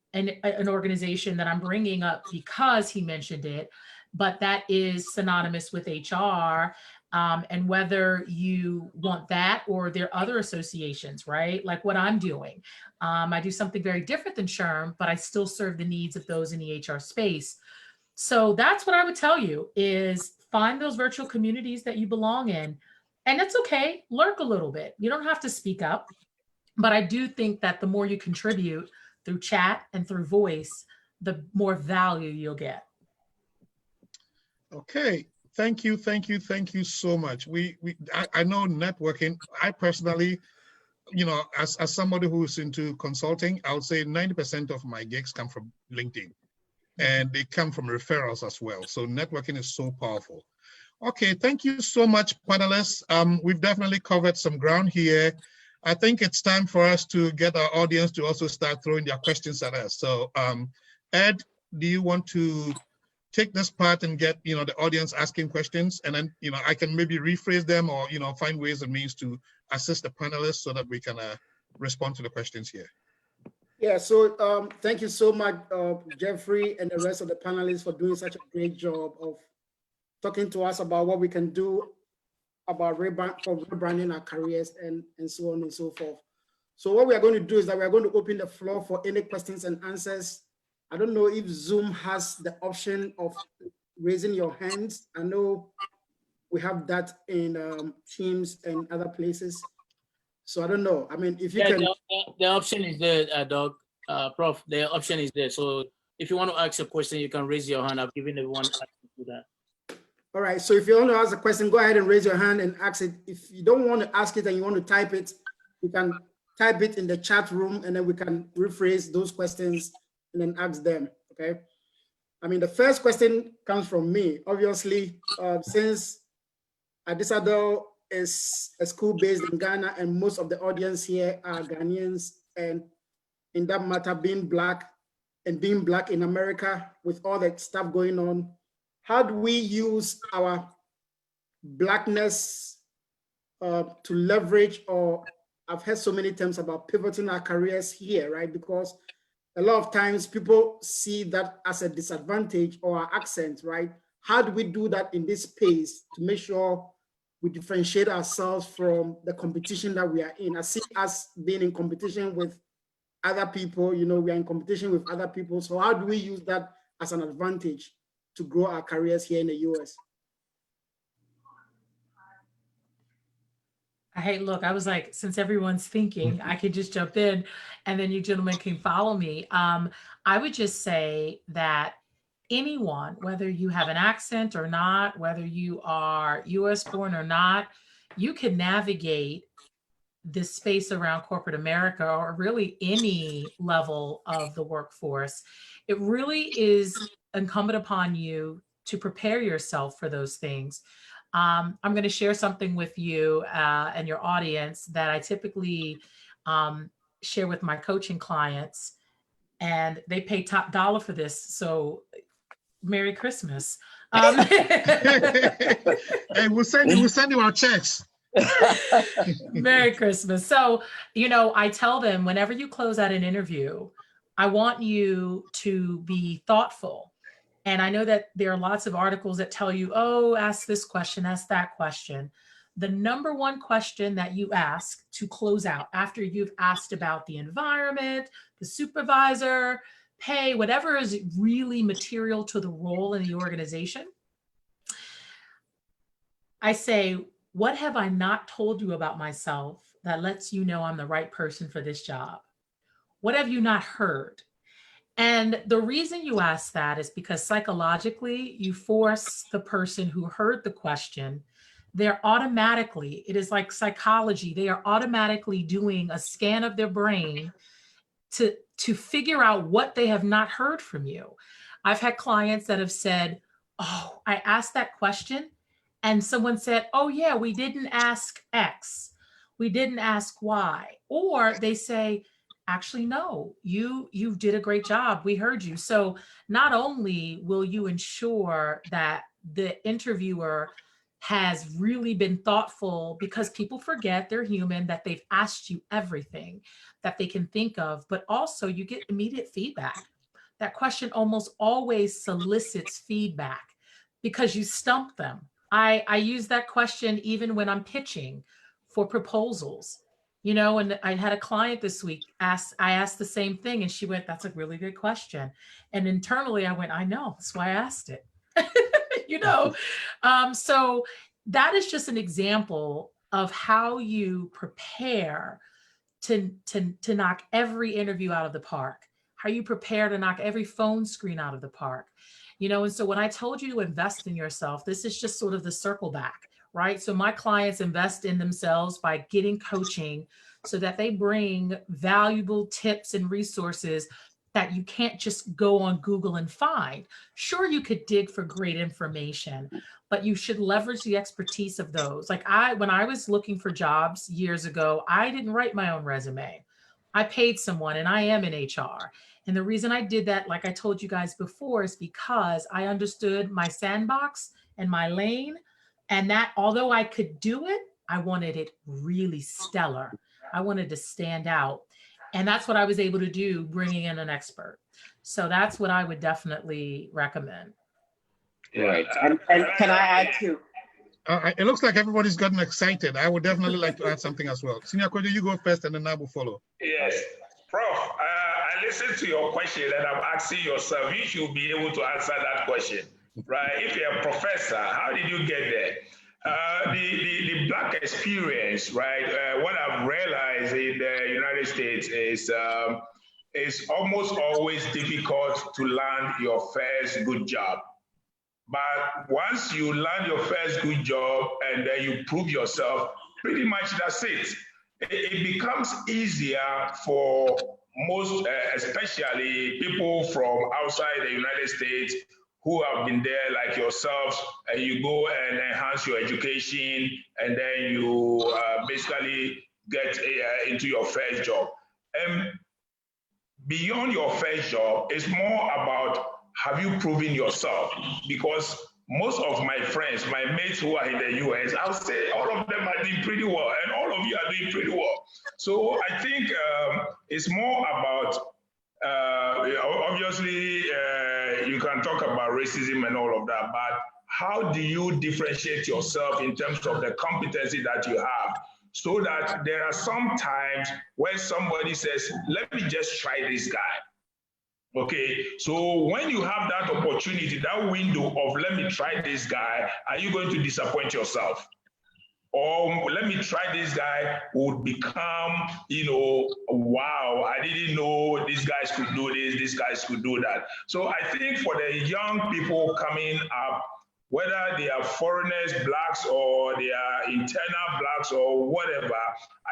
Speaker 2: organization that I'm bringing up because he mentioned it, but that is synonymous with HR. And whether you want that or there are other associations, right? Like what I'm doing. I do something very different than SHRM, but I still serve the needs of those in the HR space. So that's what I would tell you is find those virtual communities that you belong in. And it's okay, lurk a little bit. You don't have to speak up. But I do think that the more you contribute through chat and through voice, the more value you'll get.
Speaker 1: Okay, thank you so much. I know networking. I personally, you know, as somebody who's into consulting, I would say 90% of my gigs come from LinkedIn, and they come from referrals as well. So networking is so powerful. Okay, thank you so much, panelists. We've definitely covered some ground here. I think it's time for us to get our audience to also start throwing their questions at us. So Ed, do you want to take this part and get, you know, the audience asking questions, and then, you know, I can maybe rephrase them or, you know, find ways and means to assist the panelists so that we can respond to the questions here.
Speaker 5: Yeah, so thank you so much, Jeffrey and the rest of the panelists for doing such a great job of talking to us about what we can do about rebranding our careers and so on and so forth. So what we are going to do is that we are going to open the floor for any questions and answers. I don't know if Zoom has the option of raising your hands. I know we have that in Teams and other places. So I don't know. I mean, if you can.
Speaker 6: The option is there, Doug. Prof, the option is there. So if you want to ask a question, you can raise your hand. I've given everyone access to that.
Speaker 5: All right, so if you want to ask a question, go ahead and raise your hand and ask it. If you don't want to ask it and you want to type it, you can type it in the chat room and then we can rephrase those questions and then ask them, okay? I mean, the first question comes from me. Obviously, since Adisadel is a school based in Ghana and most of the audience here are Ghanaians, and in that matter, being Black in America with all that stuff going on, how do we use our Blackness to leverage, or I've heard so many terms about pivoting our careers here, right? Because a lot of times people see that as a disadvantage or our accent, right? How do we do that in this space to make sure we differentiate ourselves from the competition that we are in? I see us being in competition with other people, you know, we are in competition with other people. So how do we use that as an advantage to grow our careers here in the US?
Speaker 2: Hey, look, I was like, since everyone's thinking, I could just jump in and then you gentlemen can follow me. I would just say that anyone, whether you have an accent or not, whether you are US born or not, you can navigate this space around corporate America or really any level of the workforce. It really is incumbent upon you to prepare yourself for those things. I'm going to share something with you and your audience that I typically share with my coaching clients, and they pay top dollar for this. So Merry Christmas.
Speaker 1: Hey, we'll send you our checks.
Speaker 2: Merry Christmas. So, you know, I tell them whenever you close out an interview, I want you to be thoughtful. And I know that there are lots of articles that tell you, oh, ask this question, ask that question. The number one question that you ask to close out after you've asked about the environment, the supervisor, pay, whatever is really material to the role in the organization, I say, what have I not told you about myself that lets you know I'm the right person for this job? What have you not heard? And the reason you ask that is because psychologically, you force the person who heard the question, they're automatically, it is like psychology, they are automatically doing a scan of their brain to figure out what they have not heard from you. I've had clients that have said, oh, I asked that question and someone said, oh yeah, we didn't ask X. We didn't ask Y. Or they say, actually, no, you did a great job. We heard you. So not only will you ensure that the interviewer has really been thoughtful, because people forget, they're human, that they've asked you everything that they can think of, but also you get immediate feedback. That question almost always solicits feedback because you stumped them. I use that question even when I'm pitching for proposals. You know, and I had a client this week I asked the same thing and she went, that's a really good question. And internally I went, I know, that's why I asked it. You know, so that is just an example of how you prepare to knock every interview out of the park, how you prepare to knock every phone screen out of the park. You know, and so when I told you to invest in yourself, this is just sort of the circle back, right? So my clients invest in themselves by getting coaching so that they bring valuable tips and resources that you can't just go on Google and find. Sure, you could dig for great information, but you should leverage the expertise of those. Like when I was looking for jobs years ago, I didn't write my own resume. I paid someone, and I am in HR. And the reason I did that, like I told you guys before, is because I understood my sandbox and my lane. And that, although I could do it, I wanted it really stellar. I wanted to stand out. And that's what I was able to do, bringing in an expert. So that's what I would definitely recommend.
Speaker 4: Right. And can I add to?
Speaker 1: It looks like everybody's gotten excited. I would definitely like to add something as well. Senior Kojo, you go first and then I will follow.
Speaker 3: Yes. Prof, I listened to your question and I'm asking yourself, you should be able to answer that question, right? If you're a professor, how did you get there? The Black experience, right? What I've realized in the United States is it's almost always difficult to land your first good job. But once you land your first good job and then you prove yourself, pretty much that's it. It becomes easier for most, especially people from outside the United States who have been there like yourselves, and you go and enhance your education, and then you basically get into your first job. And beyond your first job, it's more about, have you proven yourself? Because most of my friends, my mates who are in the US, I'll say all of them are doing pretty well, and all of you are doing pretty well. So I think it's more about, obviously, you can talk about racism and all of that, but how do you differentiate yourself in terms of the competency that you have so that there are some times where somebody says, let me just try this guy. Okay, so when you have that opportunity, that window of let me try this guy, are you going to disappoint yourself? Or let me try this guy would become, wow, I didn't know these guys could do this, these guys could do that. So I think for the young people coming up, whether they are foreigners, blacks, or they are internal blacks or whatever,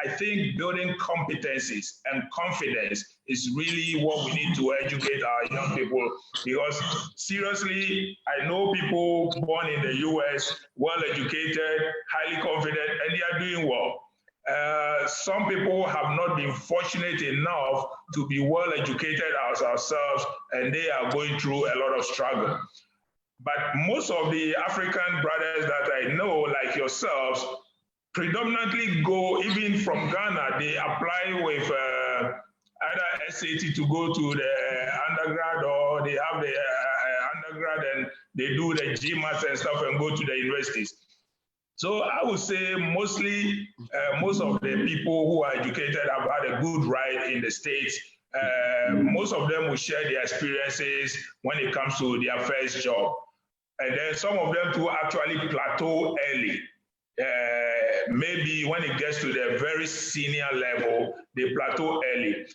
Speaker 3: I think building competencies and confidence is really what we need to educate our young people. Because seriously, I know people born in the US, well-educated, highly confident, and they are doing well. Some people have not been fortunate enough to be well-educated as ourselves, and they are going through a lot of struggle. But most of the African brothers that I know, like yourselves, predominantly go, even from Ghana, they apply with either SAT to go to the undergrad, or they have the undergrad and they do the GMAT and stuff and go to the universities. So I would say mostly, most of the people who are educated have had a good ride in the States. Most of them will share their experiences when it comes to their first job. And then some of them too actually plateau early. Maybe when it gets to the very senior level, they plateau early.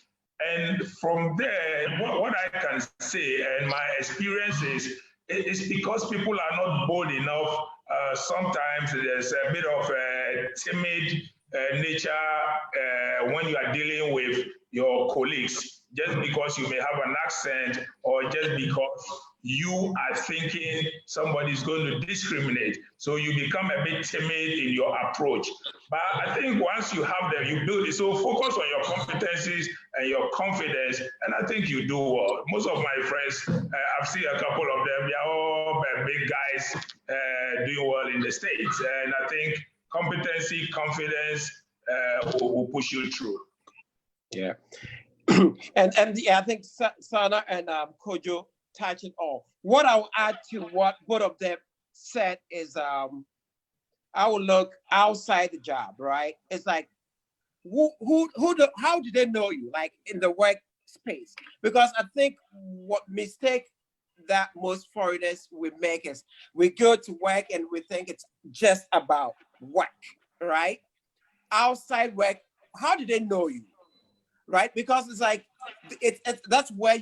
Speaker 3: And from there, what I can say, and my experience is because people are not bold enough. Sometimes there's a bit of a timid nature when you are dealing with your colleagues, just because you may have an accent, or just because you are thinking somebody's going to discriminate. So you become a bit timid in your approach. But I think once you have them, you build it. So focus on your competencies and your confidence, and I think you do well. Most of my friends, I've seen a couple of them, they're all big guys doing well in the States. And I think competency, confidence will push you through.
Speaker 4: Yeah. and yeah, I think Sana and Kojo touched it all. What I'll add to what both of them said is I will look outside the job, right? It's like, how do they know you, like in the workspace? Because I think what mistake that most foreigners we make is we go to work and we think it's just about work, right? Outside work, how do they know you, right? Because it's like that's where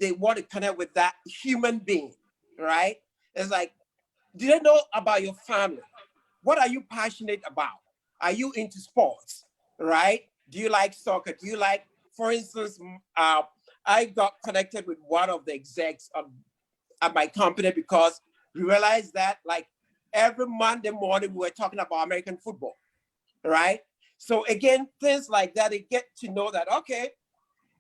Speaker 4: they want to connect with that human being, right? It's like, do they know about your family? What are you passionate about? Are you into sports, right? Do you like soccer? Do you like, for instance, I got connected with one of the execs at my company because we realized that like every Monday morning we were talking about American football, right? So again, things like that, they get to know that, okay,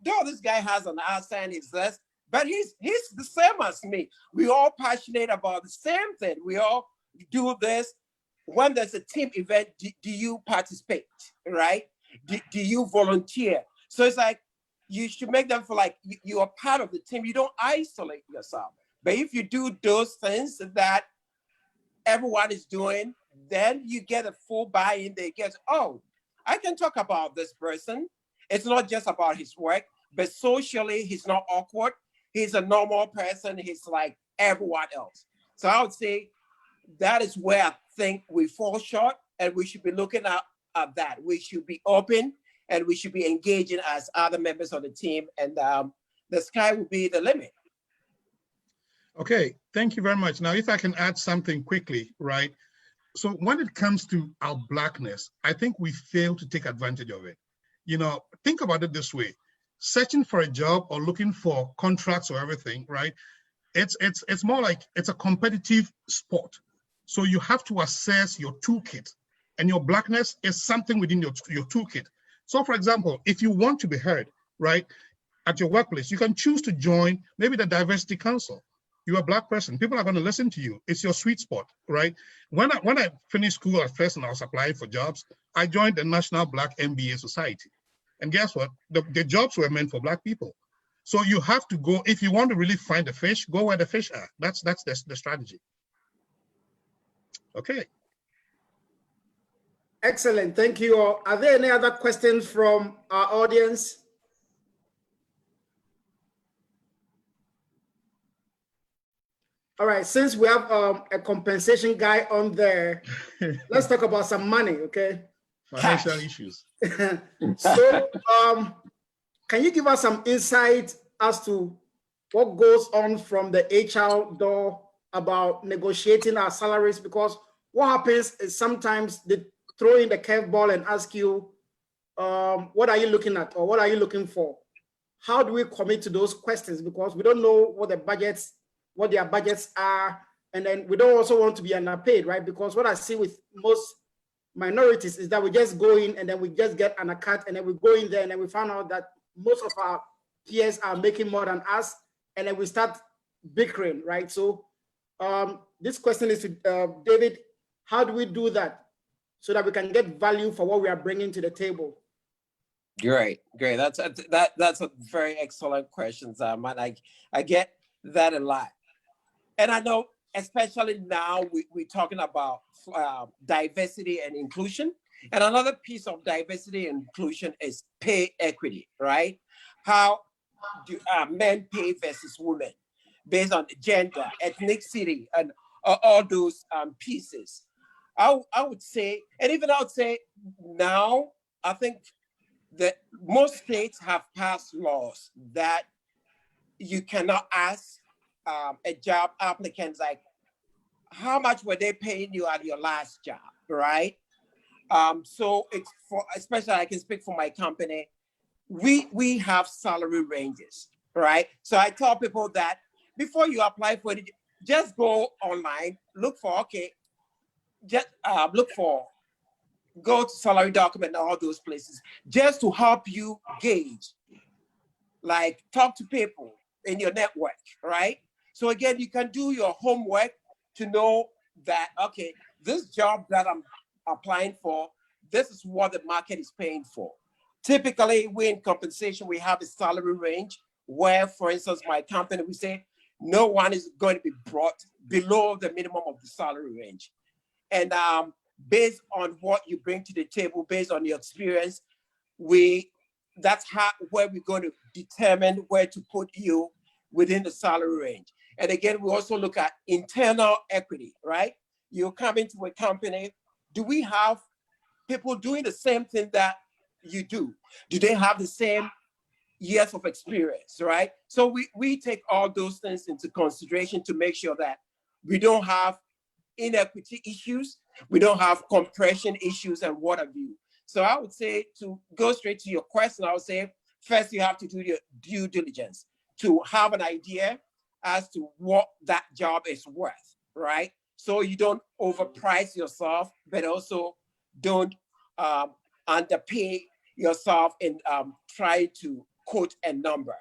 Speaker 4: though this guy has an accent, he's this, but he's the same as me. We all passionate about the same thing. We all do this. When there's a team event, do you participate, right? Do you volunteer? So it's like, you should make them feel like you are part of the team. You don't isolate yourself. But if you do those things that everyone is doing, then you get a full buy-in. They get, oh, I can talk about this person. It's not just about his work, but socially, he's not awkward. He's a normal person. He's like everyone else. So I would say that is where I think we fall short, and we should be looking at that. We should be open, and we should be engaging as other members of the team, and the sky will be the limit.
Speaker 1: Okay, thank you very much. Now, if I can add something quickly, right? So when it comes to our Blackness, I think we fail to take advantage of it. You know, think about it this way: searching for a job or looking for contracts or everything, right? It's more like it's a competitive sport. So you have to assess your toolkit, and your Blackness is something within your toolkit. So for example, if you want to be heard, right, at your workplace, you can choose to join maybe the Diversity Council. You're a Black person, people are going to listen to you. It's your sweet spot, right? When I finished school at first and I was applying for jobs, I joined the National Black MBA Society. And guess what? The jobs were meant for Black people. So you have to go, if you want to really find the fish, go where the fish are. That's the strategy. Okay.
Speaker 5: Excellent. Thank you all. Are there any other questions from our audience? All right, since we have a compensation guy on there, let's talk about some money, okay?
Speaker 1: Financial issues.
Speaker 5: So, can you give us some insight as to what goes on from the HR door about negotiating our salaries? Because what happens is sometimes they throw in the curveball and ask you, what are you looking at or what are you looking for? How do we commit to those questions? Because we don't know what their budgets are, and then we don't also want to be underpaid, right? Because what I see with most minorities is that we just go in and then we just get undercut, and then we go in there and then we find out that most of our peers are making more than us, and then we start bickering, right? So this question is to David. How do we do that so that we can get value for what we are bringing to the table?
Speaker 4: Great. That's a very excellent question, and I get that a lot. And I know, especially now, we're talking about diversity and inclusion. And another piece of diversity and inclusion is pay equity, right? How do men pay versus women based on gender, ethnicity, and all those pieces. I would say, and even I would say now, I think that most states have passed laws that you cannot ask a job applicant like, how much were they paying you at your last job, right? So it's for, especially I can speak for my company, we have salary ranges, right? So I tell people that before you apply for it, just go online, look for, okay, just go to salary document and all those places, just to help you gauge, like talk to people in your network, right? So again, you can do your homework to know that, okay, this job that I'm applying for, this is what the market is paying for. Typically, we in compensation, we have a salary range where, for instance, my company, we say no one is going to be brought below the minimum of the salary range. And based on what you bring to the table, based on your experience, that's where we're going to determine where to put you within the salary range. And again, we also look at internal equity, right? You come into a company, do we have people doing the same thing that you do? Do they have the same years of experience, right? So we take all those things into consideration to make sure that we don't have inequity issues, we don't have compression issues and what have you. So I would say, to go straight to your question, I would say, first you have to do your due diligence to have an idea as to what that job is worth, right? So you don't overprice yourself, but also don't underpay yourself in trying to quote a number.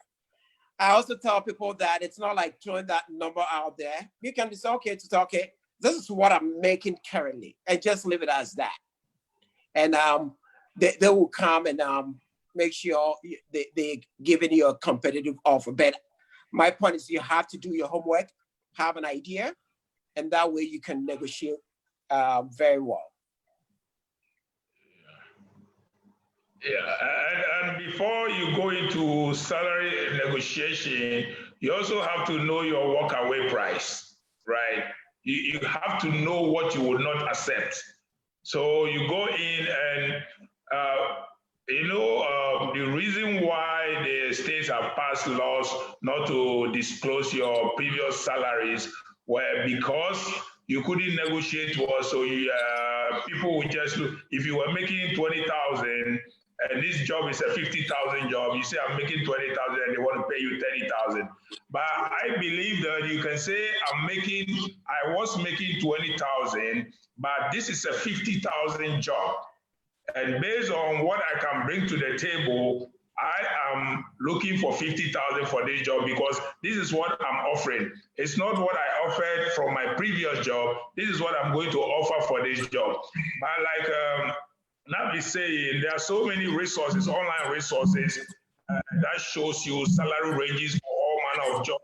Speaker 4: I also tell people that it's not like throwing that number out there. You can say, okay, this is what I'm making currently, and just leave it as that. And they will come and make sure they're giving you a competitive offer. But my point is, you have to do your homework, have an idea, and that way you can negotiate very well.
Speaker 3: Yeah, and before you go into salary negotiation, you also have to know your walkaway price, right? You have to know what you will not accept. So you go in and, the reason why the states have passed laws not to disclose your previous salaries were because you couldn't negotiate well. So people would just look, if you were making 20,000 and this job is a 50,000 job, you say I'm making 20,000 and they want to pay you 30,000. But I believe that you can say I was making 20,000, but this is a 50,000 job. And based on what I can bring to the table, I am looking for 50,000 for this job because this is what I'm offering. It's not what I offered from my previous job. This is what I'm going to offer for this job. But like Navi saying, there are so many resources, online resources, that shows you salary ranges for all manner of jobs,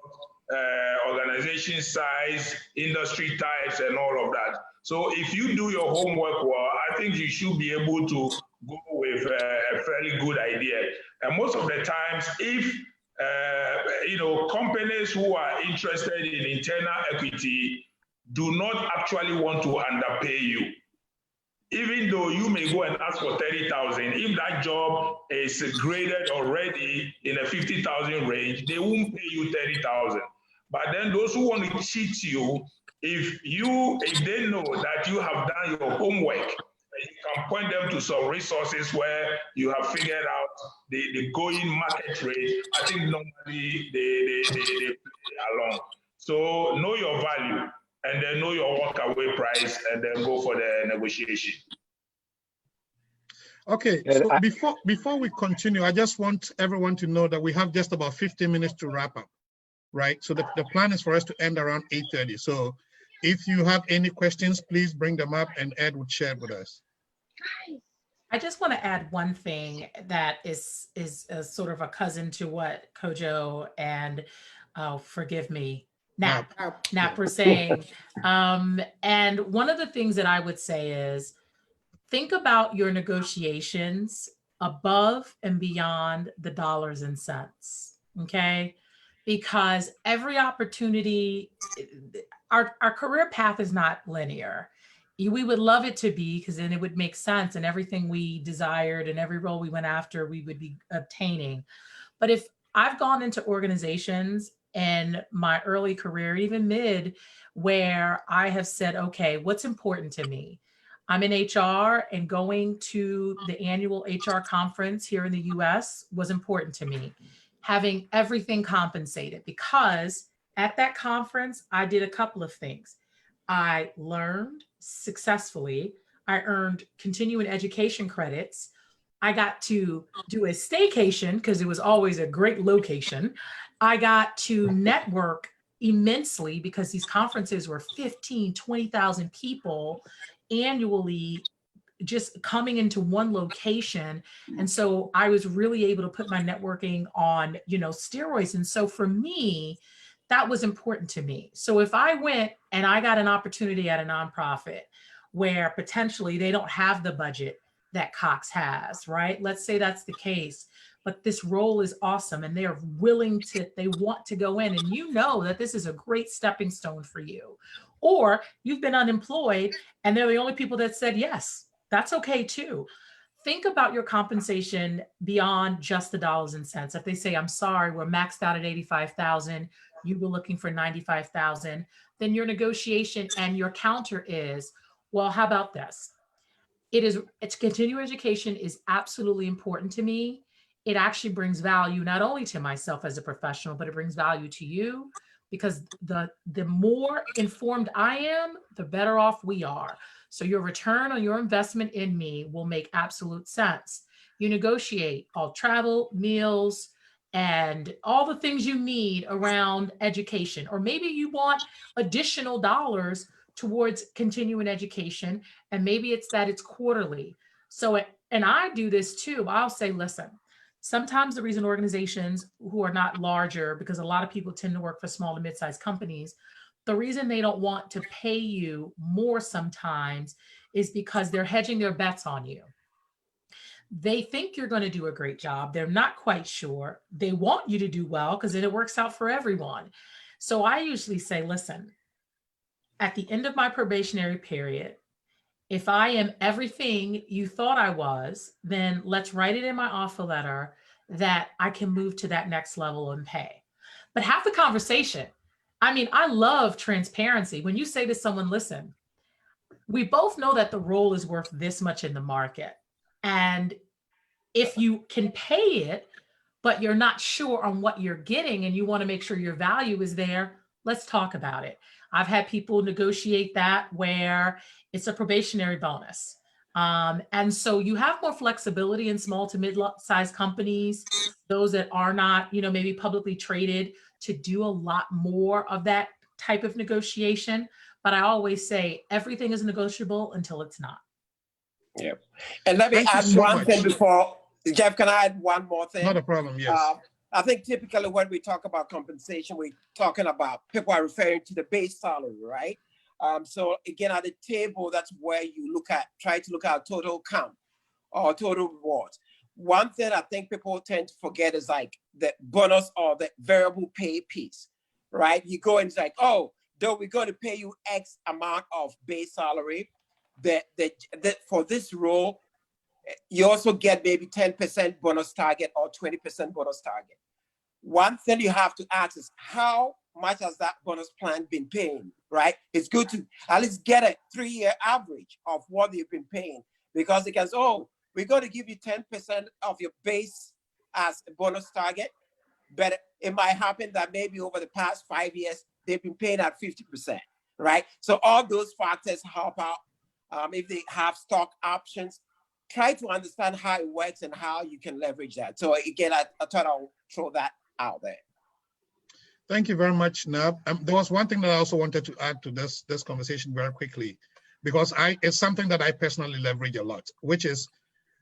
Speaker 3: organization size, industry types, and all of that. So if you do your homework well, I think you should be able to go with a fairly good idea. And most of the times, if companies who are interested in internal equity do not actually want to underpay you. Even though you may go and ask for 30,000, if that job is graded already in a 50,000 range, they won't pay you 30,000. But then those who want to cheat you, if they know that you have done your homework, you can point them to some resources where you have figured out the going market rate. I think normally they play along. So know your value, and then know your walkaway price, and then go for the negotiation.
Speaker 1: Okay, so before we continue, I just want everyone to know that we have just about 15 minutes to wrap up, right? So the plan is for us to end around 8:30. So if you have any questions, please bring them up and Ed would share with us.
Speaker 2: I just want to add one thing that is a sort of a cousin to what Kojo and forgive me, Nap were saying. And one of the things that I would say is think about your negotiations above and beyond the dollars and cents, okay? Because every opportunity, our career path is not linear. We would love it to be, because then it would make sense, and everything we desired and every role we went after, we would be obtaining. But if I've gone into organizations in my early career, even mid, where I have said, okay, what's important to me? I'm in HR, and going to the annual HR conference here in the US was important to me. Having everything compensated, because at that conference, I did a couple of things. I learned successfully. I earned continuing education credits. I got to do a staycation because it was always a great location. I got to network immensely because these conferences were 15, 20,000 people annually just coming into one location. And so I was really able to put my networking on, steroids. And so for me, that was important to me. So if I went and I got an opportunity at a nonprofit where potentially they don't have the budget that Cox has, right? Let's say that's the case, but this role is awesome and they're they want to go in, and that this is a great stepping stone for you. Or you've been unemployed and they're the only people that said yes. That's okay too. Think about your compensation beyond just the dollars and cents. If they say, I'm sorry, we're maxed out at 85,000, you were looking for 95,000, then your negotiation and your counter is, well, how about this? It's continuing education is absolutely important to me. It actually brings value not only to myself as a professional, but it brings value to you, because the more informed I am, the better off we are. So your return on your investment in me will make absolute sense. You negotiate all travel, meals, and all the things you need around education. Or maybe you want additional dollars towards continuing education, and maybe it's that it's quarterly. So, and I do this too. I'll say, listen, sometimes the reason organizations who are not larger, because a lot of people tend to work for small to mid-sized companies, the reason they don't want to pay you more sometimes is because they're hedging their bets on you. They think you're going to do a great job. They're not quite sure. They want you to do well because then it works out for everyone. So I usually say, listen, at the end of my probationary period, if I am everything you thought I was, then let's write it in my offer letter that I can move to that next level and pay. But have the conversation. I mean, I love transparency. When you say to someone, listen, we both know that the role is worth this much in the market. And if you can pay it, but you're not sure on what you're getting and you want to make sure your value is there, let's talk about it. I've had people negotiate that where it's a probationary bonus. And so you have more flexibility in small to mid-sized companies, those that are not, maybe publicly traded, to do a lot more of that type of negotiation. But I always say everything is negotiable until it's not.
Speaker 4: Yeah. And let me add one thing before, Jeff, can I add one more thing?
Speaker 1: Not a problem, yes.
Speaker 4: I think typically when we talk about compensation, we're talking about, people are referring to the base salary, right? So again, at the table, that's where you try to look at total count or total rewards. One thing I think people tend to forget is like the bonus or the variable pay piece, right? You go and it's like, oh, though we're going to pay you X amount of base salary, that for this role, you also get maybe 10% bonus target or 20% bonus target. One thing you have to ask is how much has that bonus plan been paying, right? It's good to at least get a 3-year average of what they've been paying, because they can say, oh, we're going to give you 10% of your base as a bonus target, but it might happen that maybe over the past 5 years, they've been paying at 50%, right? So all those factors help out. If they have stock options, try to understand how it works and how you can leverage that. So again, I thought I'll throw that out there.
Speaker 1: Thank you very much, Nab. There was one thing that I also wanted to add to this conversation very quickly, because it's something that I personally leverage a lot, which is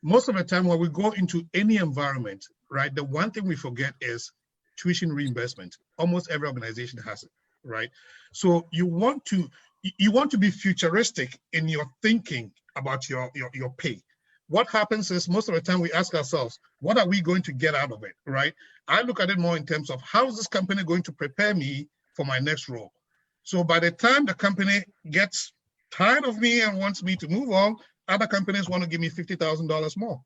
Speaker 1: most of the time when we go into any environment, right, the one thing we forget is tuition reimbursement. Almost every organization has it, right? So you want to be futuristic in your thinking about your pay. What happens is most of the time we ask ourselves, what are we going to get out of it, right? I look at it more in terms of how is this company going to prepare me for my next role? So by the time the company gets tired of me and wants me to move on, other companies want to give me $50,000 more,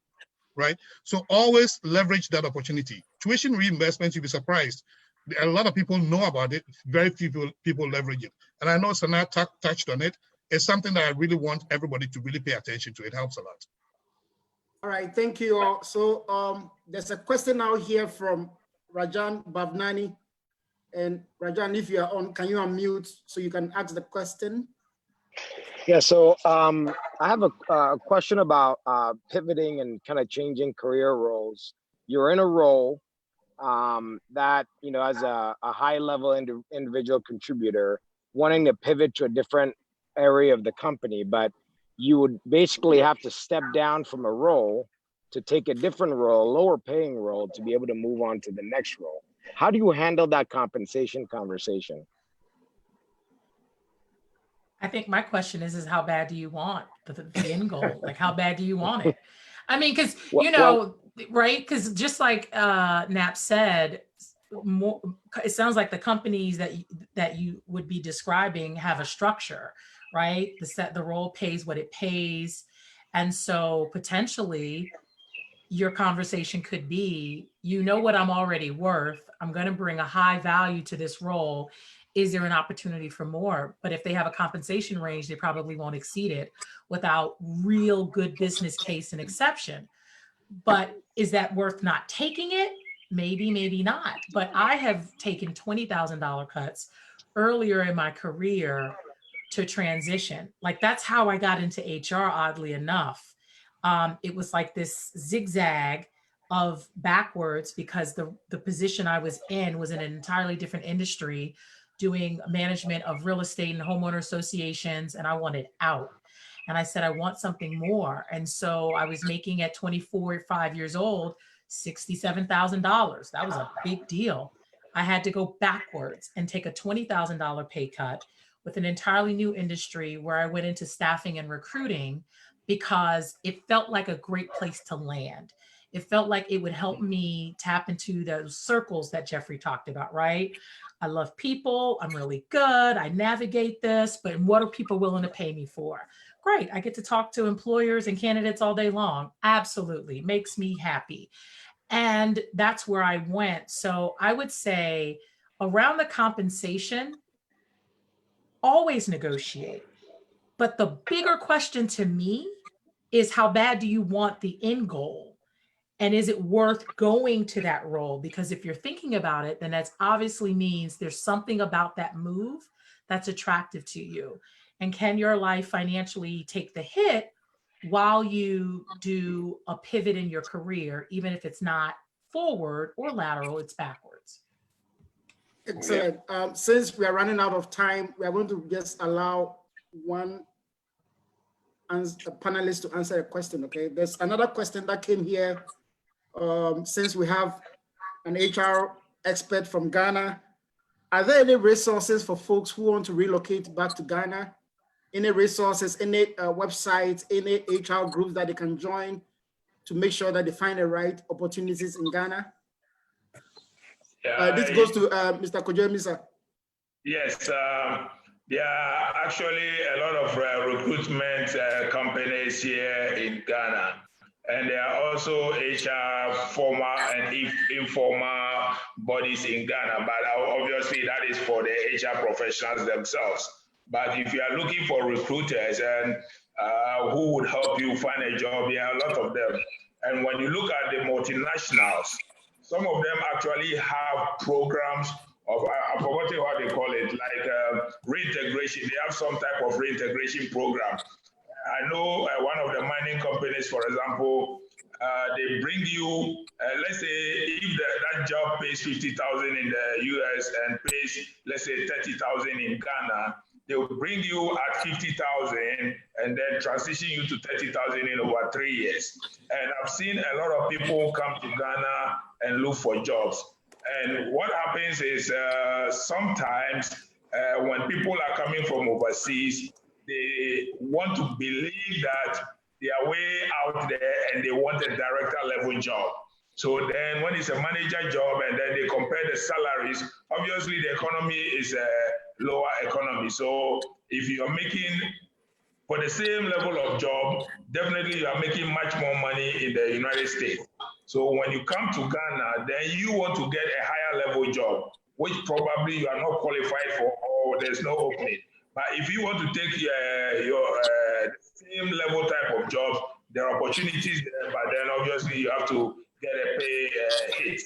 Speaker 1: right? So always leverage that opportunity. Tuition reimbursements, you'll be surprised. A lot of people know about it. Very few people leverage it. And I know Sanaa touched on it. It's something that I really want everybody to really pay attention to. It helps a lot.
Speaker 5: All right, thank you all. So there's a question now here from Rajan Bhavnani. And Rajan, if you are on, can you unmute so you can ask the question?
Speaker 7: Yeah, so I have a question about pivoting and kind of changing career roles. You're in a role that, you know, as a high-level individual contributor, wanting to pivot to a different area of the company, but you would basically have to step down from a role to take a different role, a lower paying role, to be able to move on to the next role. How do you handle that compensation conversation?
Speaker 2: I think my question is how bad do you want the end goal? Like, how bad do you want it? I mean, because, you know, right? Because just like Nap said, it sounds like the companies that you would be describing have a structure, right? The role pays what it pays. And so potentially your conversation could be, you know what I'm already worth. I'm going to bring a high value to this role. Is there an opportunity for more? But if they have a compensation range, they probably won't exceed it without real good business case and exception. But is that worth not taking it? Maybe, maybe not. But I have taken $20,000 cuts earlier in my career to transition. Like, that's how I got into HR, oddly enough. It was like this zigzag of backwards, because the position I was in was in an entirely different industry, doing management of real estate and homeowner associations, and I wanted out. And I said, I want something more. And so I was making at 24, 5 years old, $67,000. That was a big deal. I had to go backwards and take a $20,000 pay cut with an entirely new industry where I went into staffing and recruiting, because it felt like a great place to land. It felt like it would help me tap into those circles that Jeffrey talked about, right? I love people. I'm really good. I navigate this, but what are people willing to pay me for? Great. I get to talk to employers and candidates all day long. Absolutely. Makes me happy. And that's where I went. So I would say around the compensation, always negotiate. But the bigger question to me is, how bad do you want the end goal? And is it worth going to that role? Because if you're thinking about it, then that obviously means there's something about that move that's attractive to you. And can your life financially take the hit while you do a pivot in your career, even if it's not forward or lateral, it's backwards?
Speaker 5: Excellent. Since we are running out of time, we are going to just allow one panelist to answer a question, okay? There's another question that came here. Since we have an HR expert from Ghana, Are there any resources for folks who want to relocate back to Ghana? Any resources, any websites, any HR groups that they can join to make sure that they find the right opportunities in Ghana? This goes to Mr. Kojemisa.
Speaker 3: Yes, there are actually a lot of recruitment companies here in Ghana. And there are also HR formal and informal bodies in Ghana, but obviously that is for the HR professionals themselves. But if you are looking for recruiters and who would help you find a job, there are a lot of them. And when you look at the multinationals, some of them actually have programs of, I've forgotten what they call it, like reintegration. They have some type of reintegration program. I know one of the mining companies, for example, they bring you, let's say, if that job pays 50,000 in the US and pays, let's say, 30,000 in Ghana, they will bring you at 50,000 and then transition you to 30,000 in over 3 years. And I've seen a lot of people come to Ghana and look for jobs. And what happens is sometimes when people are coming from overseas, they want to believe that they are way out there and they want a director level job. So then when it's a manager job and then they compare the salaries, obviously the economy is a lower economy. So if you are making, for the same level of job, definitely you are making much more money in the United States. So when you come to Ghana, then you want to get a higher level job, which probably you are not qualified for or there's no opening. But if you want to take your same level type of job, there are opportunities there, but then obviously you have to get a pay hit.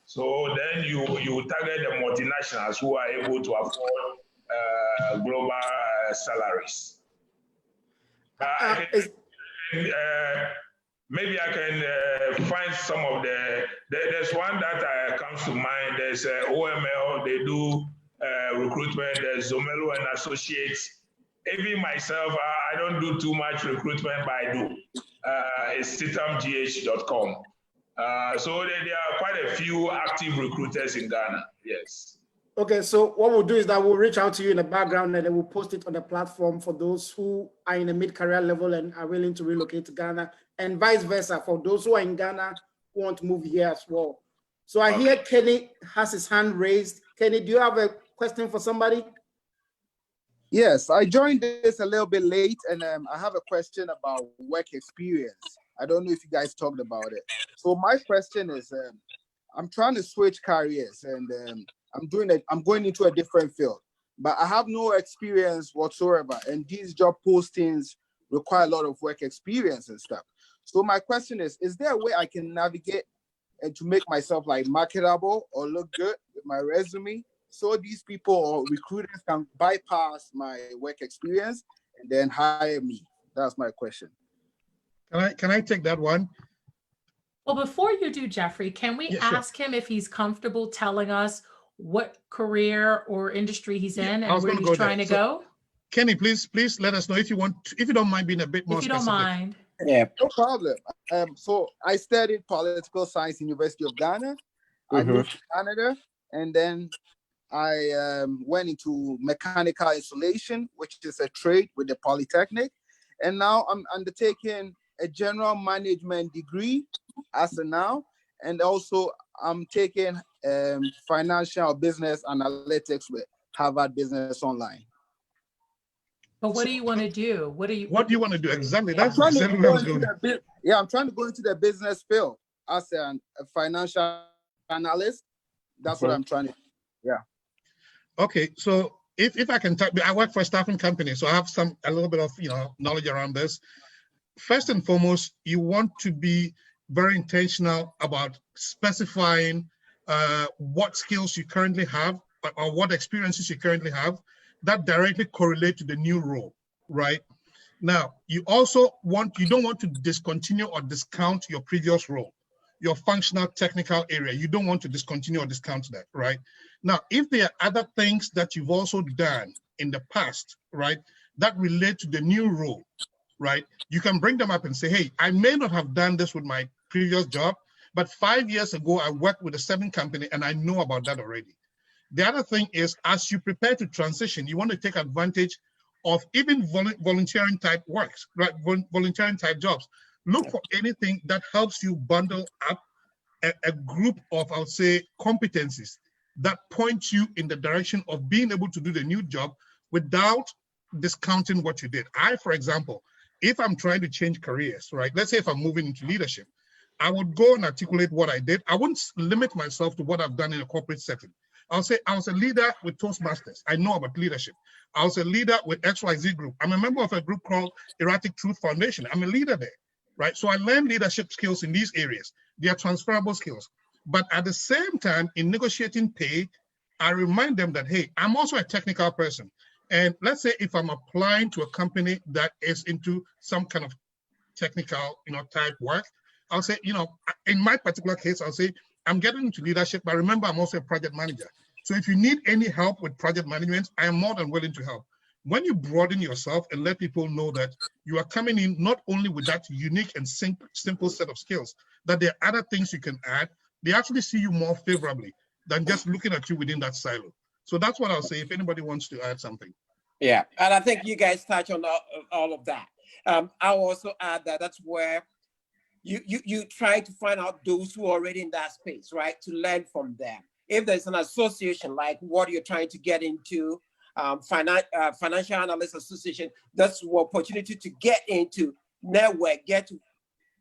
Speaker 3: So then you target the multinationals who are able to afford global salaries. Maybe I can find some of there's one that comes to mind. There's OML, they do recruitment, there's Zomelo and Associates. Even myself, I don't do too much recruitment, but I do. It's sitamgh.com. So there are quite a few active recruiters in Ghana, yes.
Speaker 5: Okay, so what we'll do is that we'll reach out to you in the background and then we'll post it on the platform for those who are in a mid-career level and are willing to relocate to Ghana, and vice versa for those who are in Ghana who want to move here as well. So I hear Kenny has his hand raised. Kenny, do you have a question for somebody?
Speaker 8: Yes, I joined this a little bit late and I have a question about work experience. I don't know if you guys talked about it. So my question is, I'm trying to switch careers and I'm going into a different field, but I have no experience whatsoever. And these job postings require a lot of work experience and stuff. So my question is there a way I can navigate and to make myself like marketable or look good with my resume, so these people or recruiters can bypass my work experience and then hire me? That's my question.
Speaker 1: Can I take that one?
Speaker 2: Well, before you do, Jeffrey, can we ask him if he's comfortable telling us what career or industry he's in and where he's trying to go?
Speaker 1: Kenny, please let us know if you want, if you don't mind being a bit more specific.
Speaker 2: If you don't mind.
Speaker 8: Yeah, no problem. So I studied political science, University of Ghana. I moved to Canada, and then I went into mechanical insulation, which is a trade with the Polytechnic. And now I'm undertaking a general management degree as of now. And also I'm taking financial business analytics with Harvard Business Online.
Speaker 2: But what do you want to do? What do you
Speaker 1: want to do exactly? That's exactly what I was going to.
Speaker 8: Yeah, I'm trying to go into the business field as a financial analyst. That's what I'm trying to do. Yeah.
Speaker 1: Okay, so if I can talk, I work for a staffing company, so I have a little bit of knowledge around this. First and foremost, you want to be very intentional about specifying what skills you currently have or what experiences you currently have that directly correlate to the new role, right? Now, you don't want to discontinue or discount your previous role, your functional technical area. You don't want to discontinue or discount that, right? Now, if there are other things that you've also done in the past, right, that relate to the new role, right, you can bring them up and say, hey, I may not have done this with my previous job, but 5 years ago, I worked with a certain company and I know about that already. The other thing is, as you prepare to transition, you want to take advantage of even volunteering type works, right? Volunteering type jobs. Look for anything that helps you bundle up a group of, I would say, competencies that point you in the direction of being able to do the new job without discounting what you did. For example, if I'm trying to change careers, right? Let's say if I'm moving into leadership, I would go and articulate what I did. I wouldn't limit myself to what I've done in a corporate setting. I'll say I was a leader with Toastmasters. I know about leadership. I was a leader with XYZ group. I'm a member of a group called Erratic Truth Foundation. I'm a leader there, right? So I learned leadership skills in these areas. They are transferable skills. But at the same time, in negotiating pay, I remind them that, hey, I'm also a technical person. And let's say if I'm applying to a company that is into some kind of technical, type work, I'll say, in my particular case, I'll say, I'm getting into leadership, but remember, I'm also a project manager. So if you need any help with project management, I am more than willing to help. When you broaden yourself and let people know that you are coming in not only with that unique and simple set of skills, that there are other things you can add, they actually see you more favorably than just looking at you within that silo. So that's what I'll say if anybody wants to add something.
Speaker 4: Yeah, and I think you guys touch on all of that. I'll also add that that's where you try to find out those who are already in that space, right? To learn from them. If there's an association like what you're trying to get into, Financial Analyst Association, that's an opportunity to get into, network, get to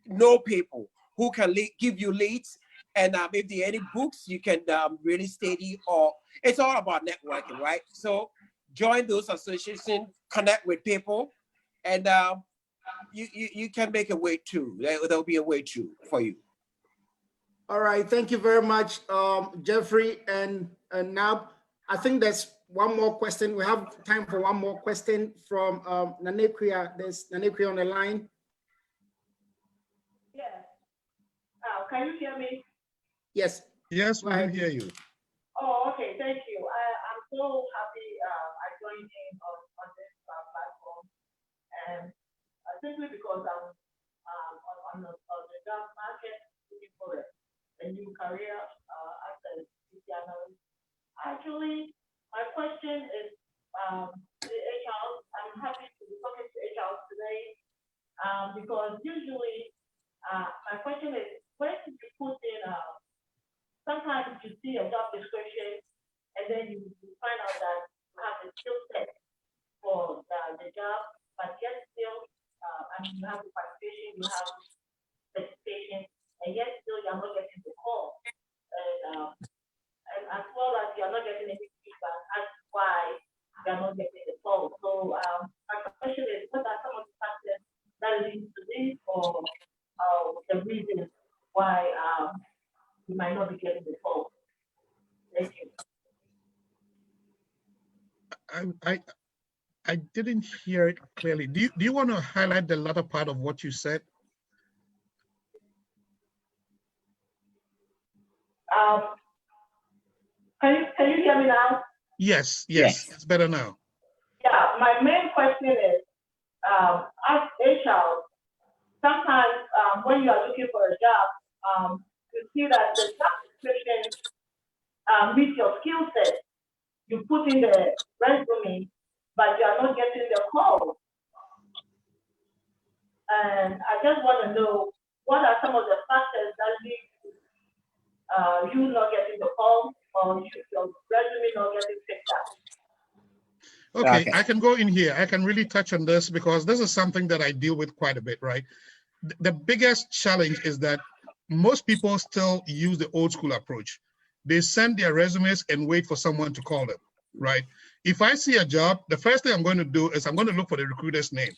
Speaker 4: know people who can give you leads. And if there are any books you can really study, or it's all about networking, right? So join those associations, connect with people, and you can make a way through. There'll be a way through for you.
Speaker 5: All right, thank you very much, Jeffrey and Nab. I think there's one more question. We have time for one more question from Nanekria. There's Nanekria on the line.
Speaker 9: Yes. Can you hear me?
Speaker 5: Yes.
Speaker 1: Yes, we can hear you.
Speaker 9: Oh, okay. Thank you. I'm so happy I joined in on this platform, and simply because I'm on the job market looking for a new career as a CC analyst. Actually, my question is the HR. I'm happy to be talking to HR today because usually my question is, where should you put in sometimes you see a job description and then you find out that you have the skill set for the job, but yet still, you have the qualification, you have certification, and yet still you're not getting the call. And as well as you're not getting any feedback, that's why you're not getting the call. So my question is, what are some of the factors that lead to this, or the reasons why you might not be getting the call? Thank you.
Speaker 1: I didn't hear it clearly. Do you want to highlight the latter part of what you said?
Speaker 9: Can you hear me now?
Speaker 1: Yes, it's better now.
Speaker 9: Yeah, my main question is, as HR, sometimes when you are looking for a job, you see that the job description meets your skill set. You put in the resume, but you are not getting the call. And I just want to know, what are some of the factors that lead to you not getting the call, or your resume not getting picked up?
Speaker 1: Okay, I can go in here. I can really touch on this because this is something that I deal with quite a bit, right? The biggest challenge is that most people still use the old school approach. They send their resumes and wait for someone to call them, right? If I see a job, the first thing I'm going to do is I'm going to look for the recruiter's name.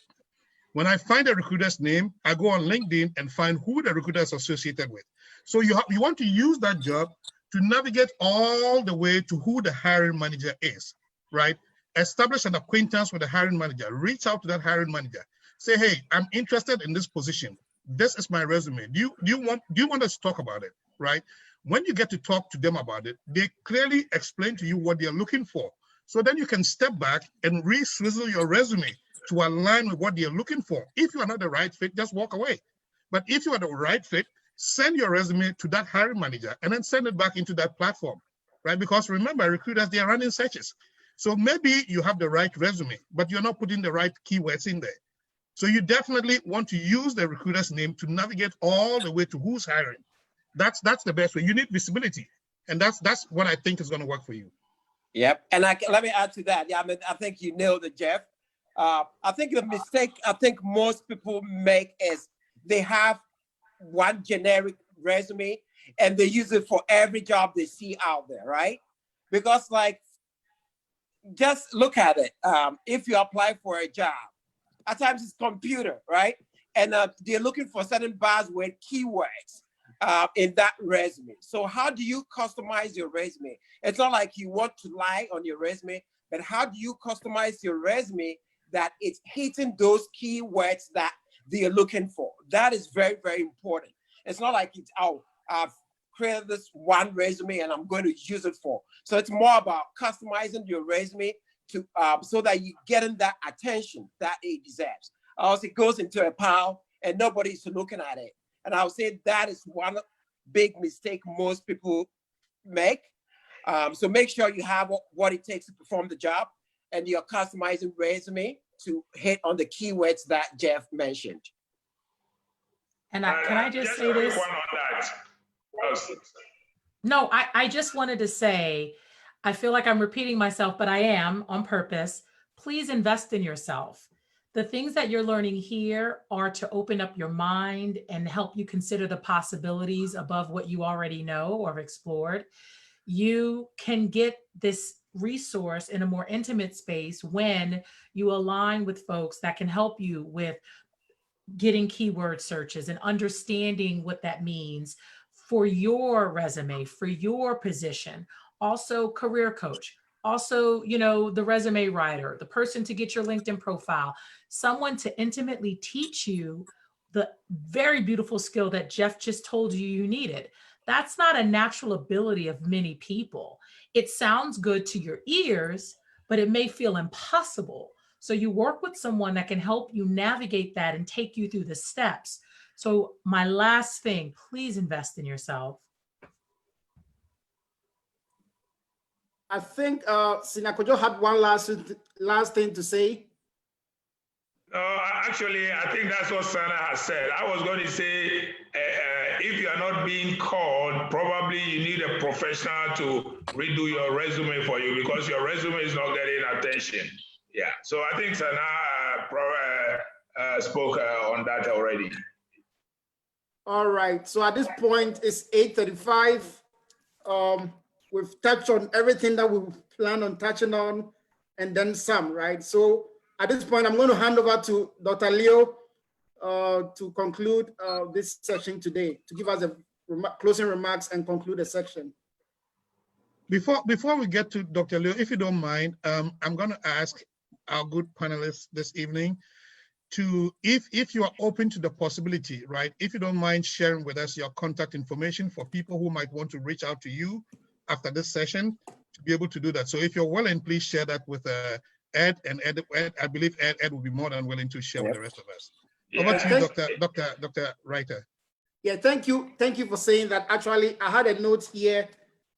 Speaker 1: When I find a recruiter's name, I go on LinkedIn and find who the recruiter is associated with. So you want to use that job to navigate all the way to who the hiring manager is, right? Establish an acquaintance with the hiring manager. Reach out to that hiring manager. Say, hey, I'm interested in this position. This is my resume. Do you want us to talk about it, right? When you get to talk to them about it, they clearly explain to you what they're looking for. So then you can step back and re-swizzle your resume to align with what they're looking for. If you are not the right fit, just walk away. But if you are the right fit, send your resume to that hiring manager and then send it back into that platform, right? Because remember, recruiters, they are running searches. So maybe you have the right resume, but you're not putting the right keywords in there. So you definitely want to use the recruiter's name to navigate all the way to who's hiring. That's the best way. You need visibility. And that's what I think is going to work for you.
Speaker 4: Yep. And let me add to that. Yeah, I mean, I think you nailed it, Jeff. I think the mistake I think most people make is they have one generic resume and they use it for every job they see out there, right? Because like, just look at it. If you apply for a job, at times it's computer, right? And they're looking for certain buzzword keywords in that resume. So how do you customize your resume? It's not like you want to lie on your resume, but how do you customize your resume that it's hitting those keywords that they're looking for? That is very, very important. It's not like it's, oh, I've created this one resume and I'm going to use it for. So it's more about customizing your resume to so that you're getting that attention that it deserves. Else it goes into a pile and nobody's looking at it. And I would say that is one big mistake most people make. So make sure you have what it takes to perform the job and your customizing resume to hit on the keywords that Jeff mentioned.
Speaker 2: And can I just say this?
Speaker 3: One on that.
Speaker 2: No, I just wanted to say, I feel like I'm repeating myself, but I am on purpose. Please invest in yourself. The things that you're learning here are to open up your mind and help you consider the possibilities above what you already know or have explored. You can get this resource in a more intimate space when you align with folks that can help you with getting keyword searches and understanding what that means for your resume, for your position. Also career coach, also, you know, the resume writer, the person to get your LinkedIn profile, someone to intimately teach you the very beautiful skill that Jeff just told you you needed. That's not a natural ability of many people. It sounds good to your ears, but it may feel impossible. So you work with someone that can help you navigate that and take you through the steps. So my last thing, please invest in yourself.
Speaker 5: I think Sinakojo had one last thing to say.
Speaker 3: Actually, I think that's what Sana has said. I was going to say, if you are not being called, probably you need a professional to redo your resume for you because your resume is not getting attention. Yeah, so I think Sana spoke on that already.
Speaker 5: All right, so at this point, it's 8:35. We've touched on everything that we plan on touching on and then some, right? So at this point, I'm going to hand over to Dr. Leo to conclude this session today, to give us a closing remarks and conclude the section.
Speaker 1: Before we get to Dr. Leo, if you don't mind, I'm going to ask our good panelists this evening to, if you are open to the possibility, right? If you don't mind sharing with us your contact information for people who might want to reach out to you after this session, to be able to do that. So if you're willing, please share that with Ed, and Ed, I believe Ed will be more than willing to share with the rest of us. Over to you, Dr. Reiter.
Speaker 5: Yeah, thank you. Thank you for saying that. Actually, I had a note here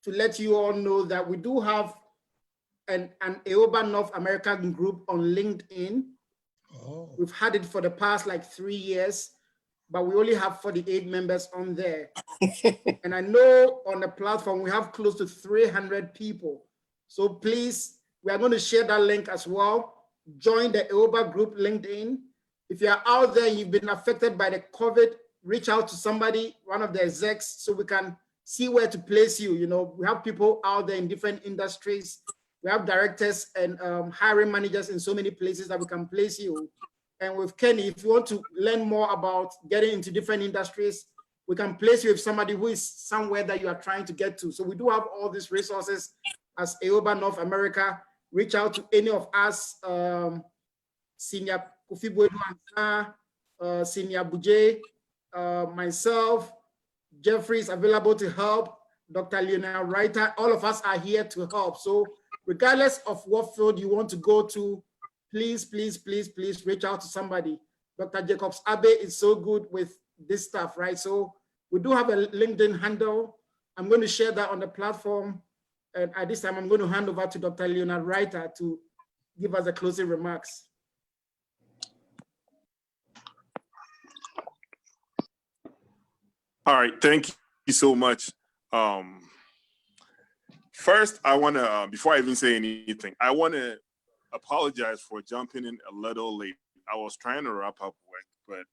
Speaker 5: to let you all know that we do have an AOBA North American group on LinkedIn. Oh. We've had it for the past like 3 years, but we only have 48 members on there. And I know on the platform, we have close to 300 people. So please, we are going to share that link as well. Join the AOBA group LinkedIn. If you're out there, you've been affected by the COVID, reach out to somebody, one of the execs, so we can see where to place you. You know, we have people out there in different industries. We have directors and hiring managers in so many places that we can place you. And with Kenny, if you want to learn more about getting into different industries, we can place you with somebody who is somewhere that you are trying to get to. So we do have all these resources as AOBA North America. Reach out to any of us, Senior Kofi Bwedu, Senior Buje, myself, Jeffrey is available to help, Dr. Lionel Reiter, all of us are here to help. So regardless of what field you want to go to, please, please, please, please reach out to somebody. Dr. Jacobs Abe is so good with this stuff, right? So we do have a LinkedIn handle. I'm going to share that on the platform. And at this time, I'm going to hand over to Dr. Leonard Reiter to give us the closing remarks.
Speaker 10: All right, thank you so much. First, I want to, before I even say anything, I want to apologize for jumping in a little late. I was trying to wrap up work, but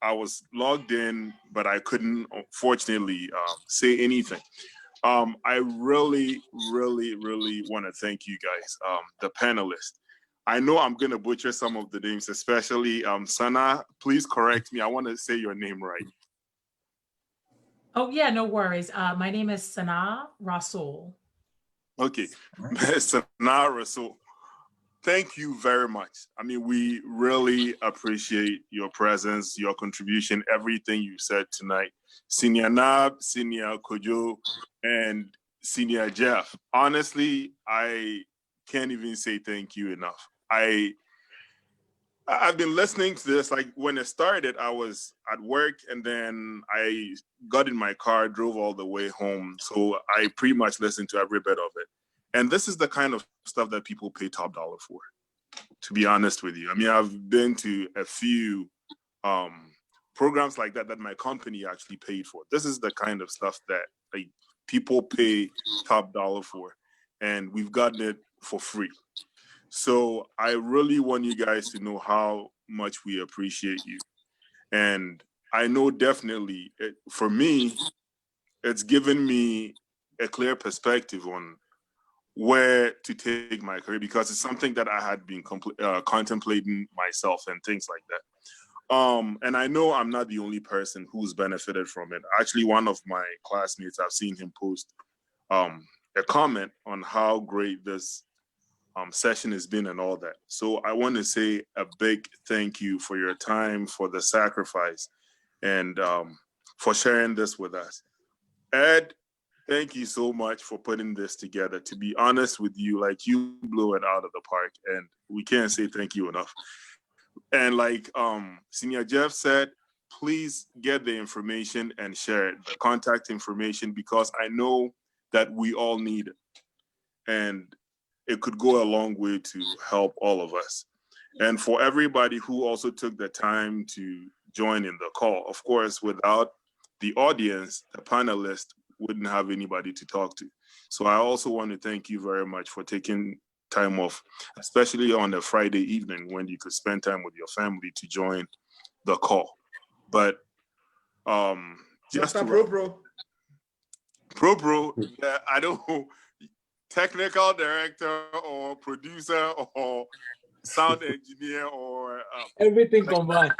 Speaker 10: I was logged in, but I couldn't, unfortunately, say anything. I really, really, really want to thank you guys, the panelists. I know I'm going to butcher some of the names, especially Sana. Please correct me. I want to say your name right.
Speaker 2: Oh, yeah, no worries. My name is Sana Rasul.
Speaker 10: Okay, Sana Rasul. Thank you very much. I mean, we really appreciate your presence, your contribution, everything you said tonight. Senior Nab, Senior Kojo, and Senior Jeff. Honestly, I can't even say thank you enough. I've been listening to this, like when it started, I was at work and then I got in my car, drove all the way home. So I pretty much listened to every bit of it. And this is the kind of stuff that people pay top dollar for, to be honest with you. I mean, I've been to a few programs like that my company actually paid for. This is the kind of stuff that like people pay top dollar for. And we've gotten it for free. So I really want you guys to know how much we appreciate you. And I know definitely, for me, it's given me a clear perspective on where to take my career, because it's something that I had been contemplating myself and things like that. And I know I'm not the only person who's benefited from it. Actually, one of my classmates, I've seen him post a comment on how great this session has been and all that. So I want to say a big thank you for your time, for the sacrifice, and for sharing this with us. Ed, thank you so much for putting this together. To be honest with you, like, you blew it out of the park, and we can't say thank you enough. And like Senior Jeff said, please get the information and share it, the contact information, because I know that we all need it. And it could go a long way to help all of us. And for everybody who also took the time to join in the call, of course, without the audience, the panelists wouldn't have anybody to talk to. So I also want to thank you very much for taking time off, especially on a Friday evening when you could spend time with your family to join the call. But just
Speaker 5: Dr.
Speaker 10: Pro, yeah, I don't know, technical director or producer or sound engineer or
Speaker 6: everything combined.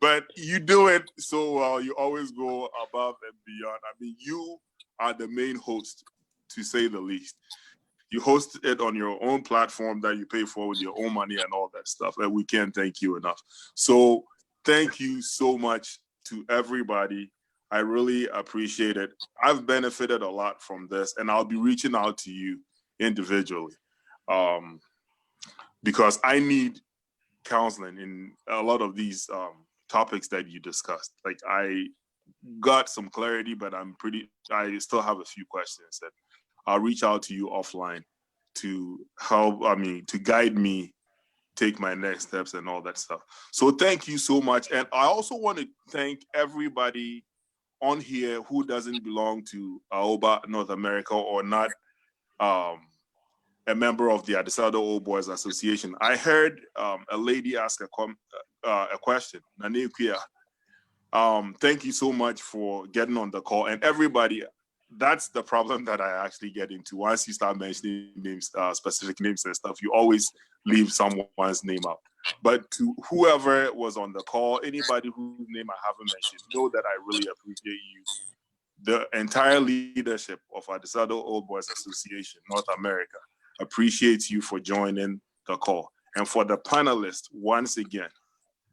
Speaker 10: But you do it so well. You always go above and beyond. I mean, you are the main host, to say the least. You host it on your own platform that you pay for with your own money and all that stuff. And we can't thank you enough. So thank you so much to everybody. I really appreciate it. I've benefited a lot from this, and I'll be reaching out to you individually because I need counseling in a lot of these topics that you discussed. Like, I got some clarity, but I still have a few questions that I'll reach out to you offline to help, to guide me take my next steps and all that stuff. So thank you so much. And I also want to thank everybody on here who doesn't belong to AOBA North America or not a member of the Adisado Old Boys Association. I heard a lady ask a question, Nane Kuya. Thank you so much for getting on the call. And everybody, that's the problem that I actually get into. Once you start mentioning names, specific names and stuff, you always leave someone's name out. But to whoever was on the call, anybody whose name I haven't mentioned, know that I really appreciate you. The entire leadership of Adisado Old Boys Association, North America, appreciates you for joining the call. And for the panelists, once again,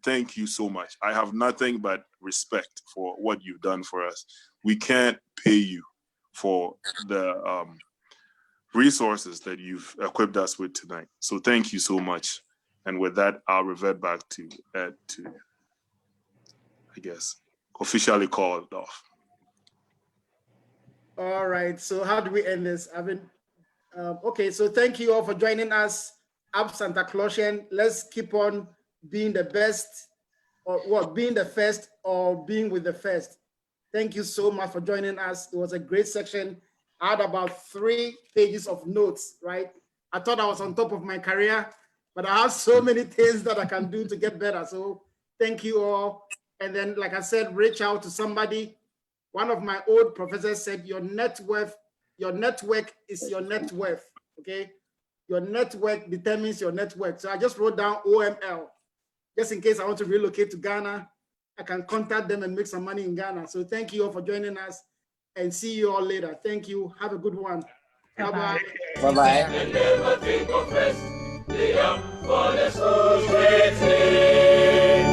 Speaker 10: thank you so much. I have nothing but respect for what you've done for us. We can't pay you for the resources that you've equipped us with tonight. So thank you so much. And with that, I'll revert back to Ed to, I guess, officially call it off.
Speaker 5: All right. So how do we end this? Okay. So thank you all for joining us. Up Santa Clausian. Let's keep on being the best, or what? Being the first, or being with the first. Thank you so much for joining us. It was a great section. I had about 3 pages of notes, right? I thought I was on top of my career, but I have so many things that I can do to get better. So thank you all. And then, like I said, reach out to somebody. One of my old professors said, your net worth, your network is your net worth, okay? Your network determines your network. So I just wrote down OML, just in case I want to relocate to Ghana. I can contact them and make some money in Ghana. So thank you all for joining us, and see you all later. Thank you. Have a good one. Bye-bye.
Speaker 7: Bye-bye.
Speaker 11: And never think of rest. Stay up for the school's waiting.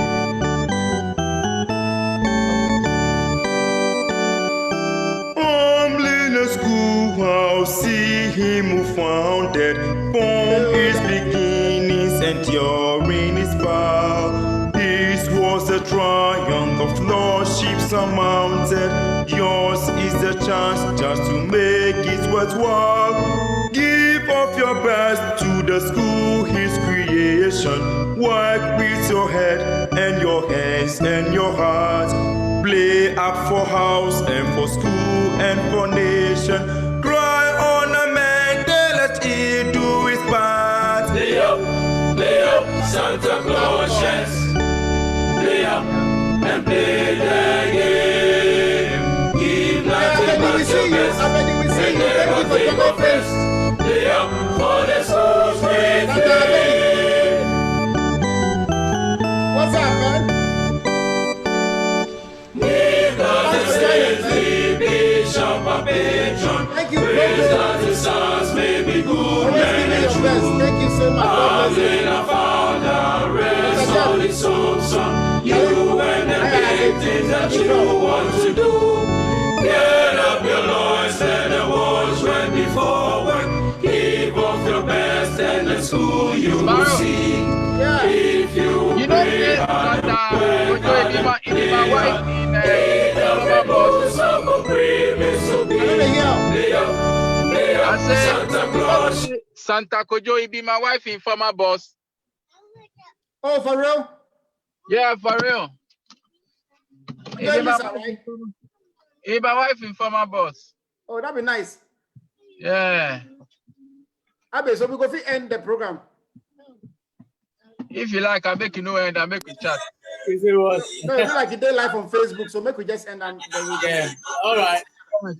Speaker 12: Humbly in a schoolhouse, see him who founded, from his beginnings, enduring his vow. This was the triumph of lordship surmounted. Yours is the chance just to make it worthwhile. Give of your best to the school, his creation. Work with your head and your hands and your heart. Play up for house and for school and for nation. Cry on a man, then let it do his part.
Speaker 11: Lay up, Santa Clausians. Lay up and play the game. Give nothing but your best, and never think of rest. Lay up for the school's waiting.
Speaker 5: What's up, man? Thank you,
Speaker 11: stars may be good.
Speaker 5: Thank you so much.
Speaker 11: You and the things that you want to do. Get up your loins and the walls right before work. Give off your best and the school you will see.
Speaker 5: Yeah.
Speaker 11: If you pray hard, my wife
Speaker 13: I said, Santa Kojo, he be my wife in former boss.
Speaker 5: Oh, for real?
Speaker 13: Yeah, for real. He be my wife in former boss.
Speaker 5: Oh, that'd be nice.
Speaker 13: Yeah.
Speaker 5: Abe, so we go to end the program.
Speaker 13: If you like, I'll make you know and I'll make you chat.
Speaker 6: Is it what?
Speaker 5: No, it's not like you did live on Facebook, so make we just end and then we
Speaker 6: Yeah. All right.
Speaker 13: Nice.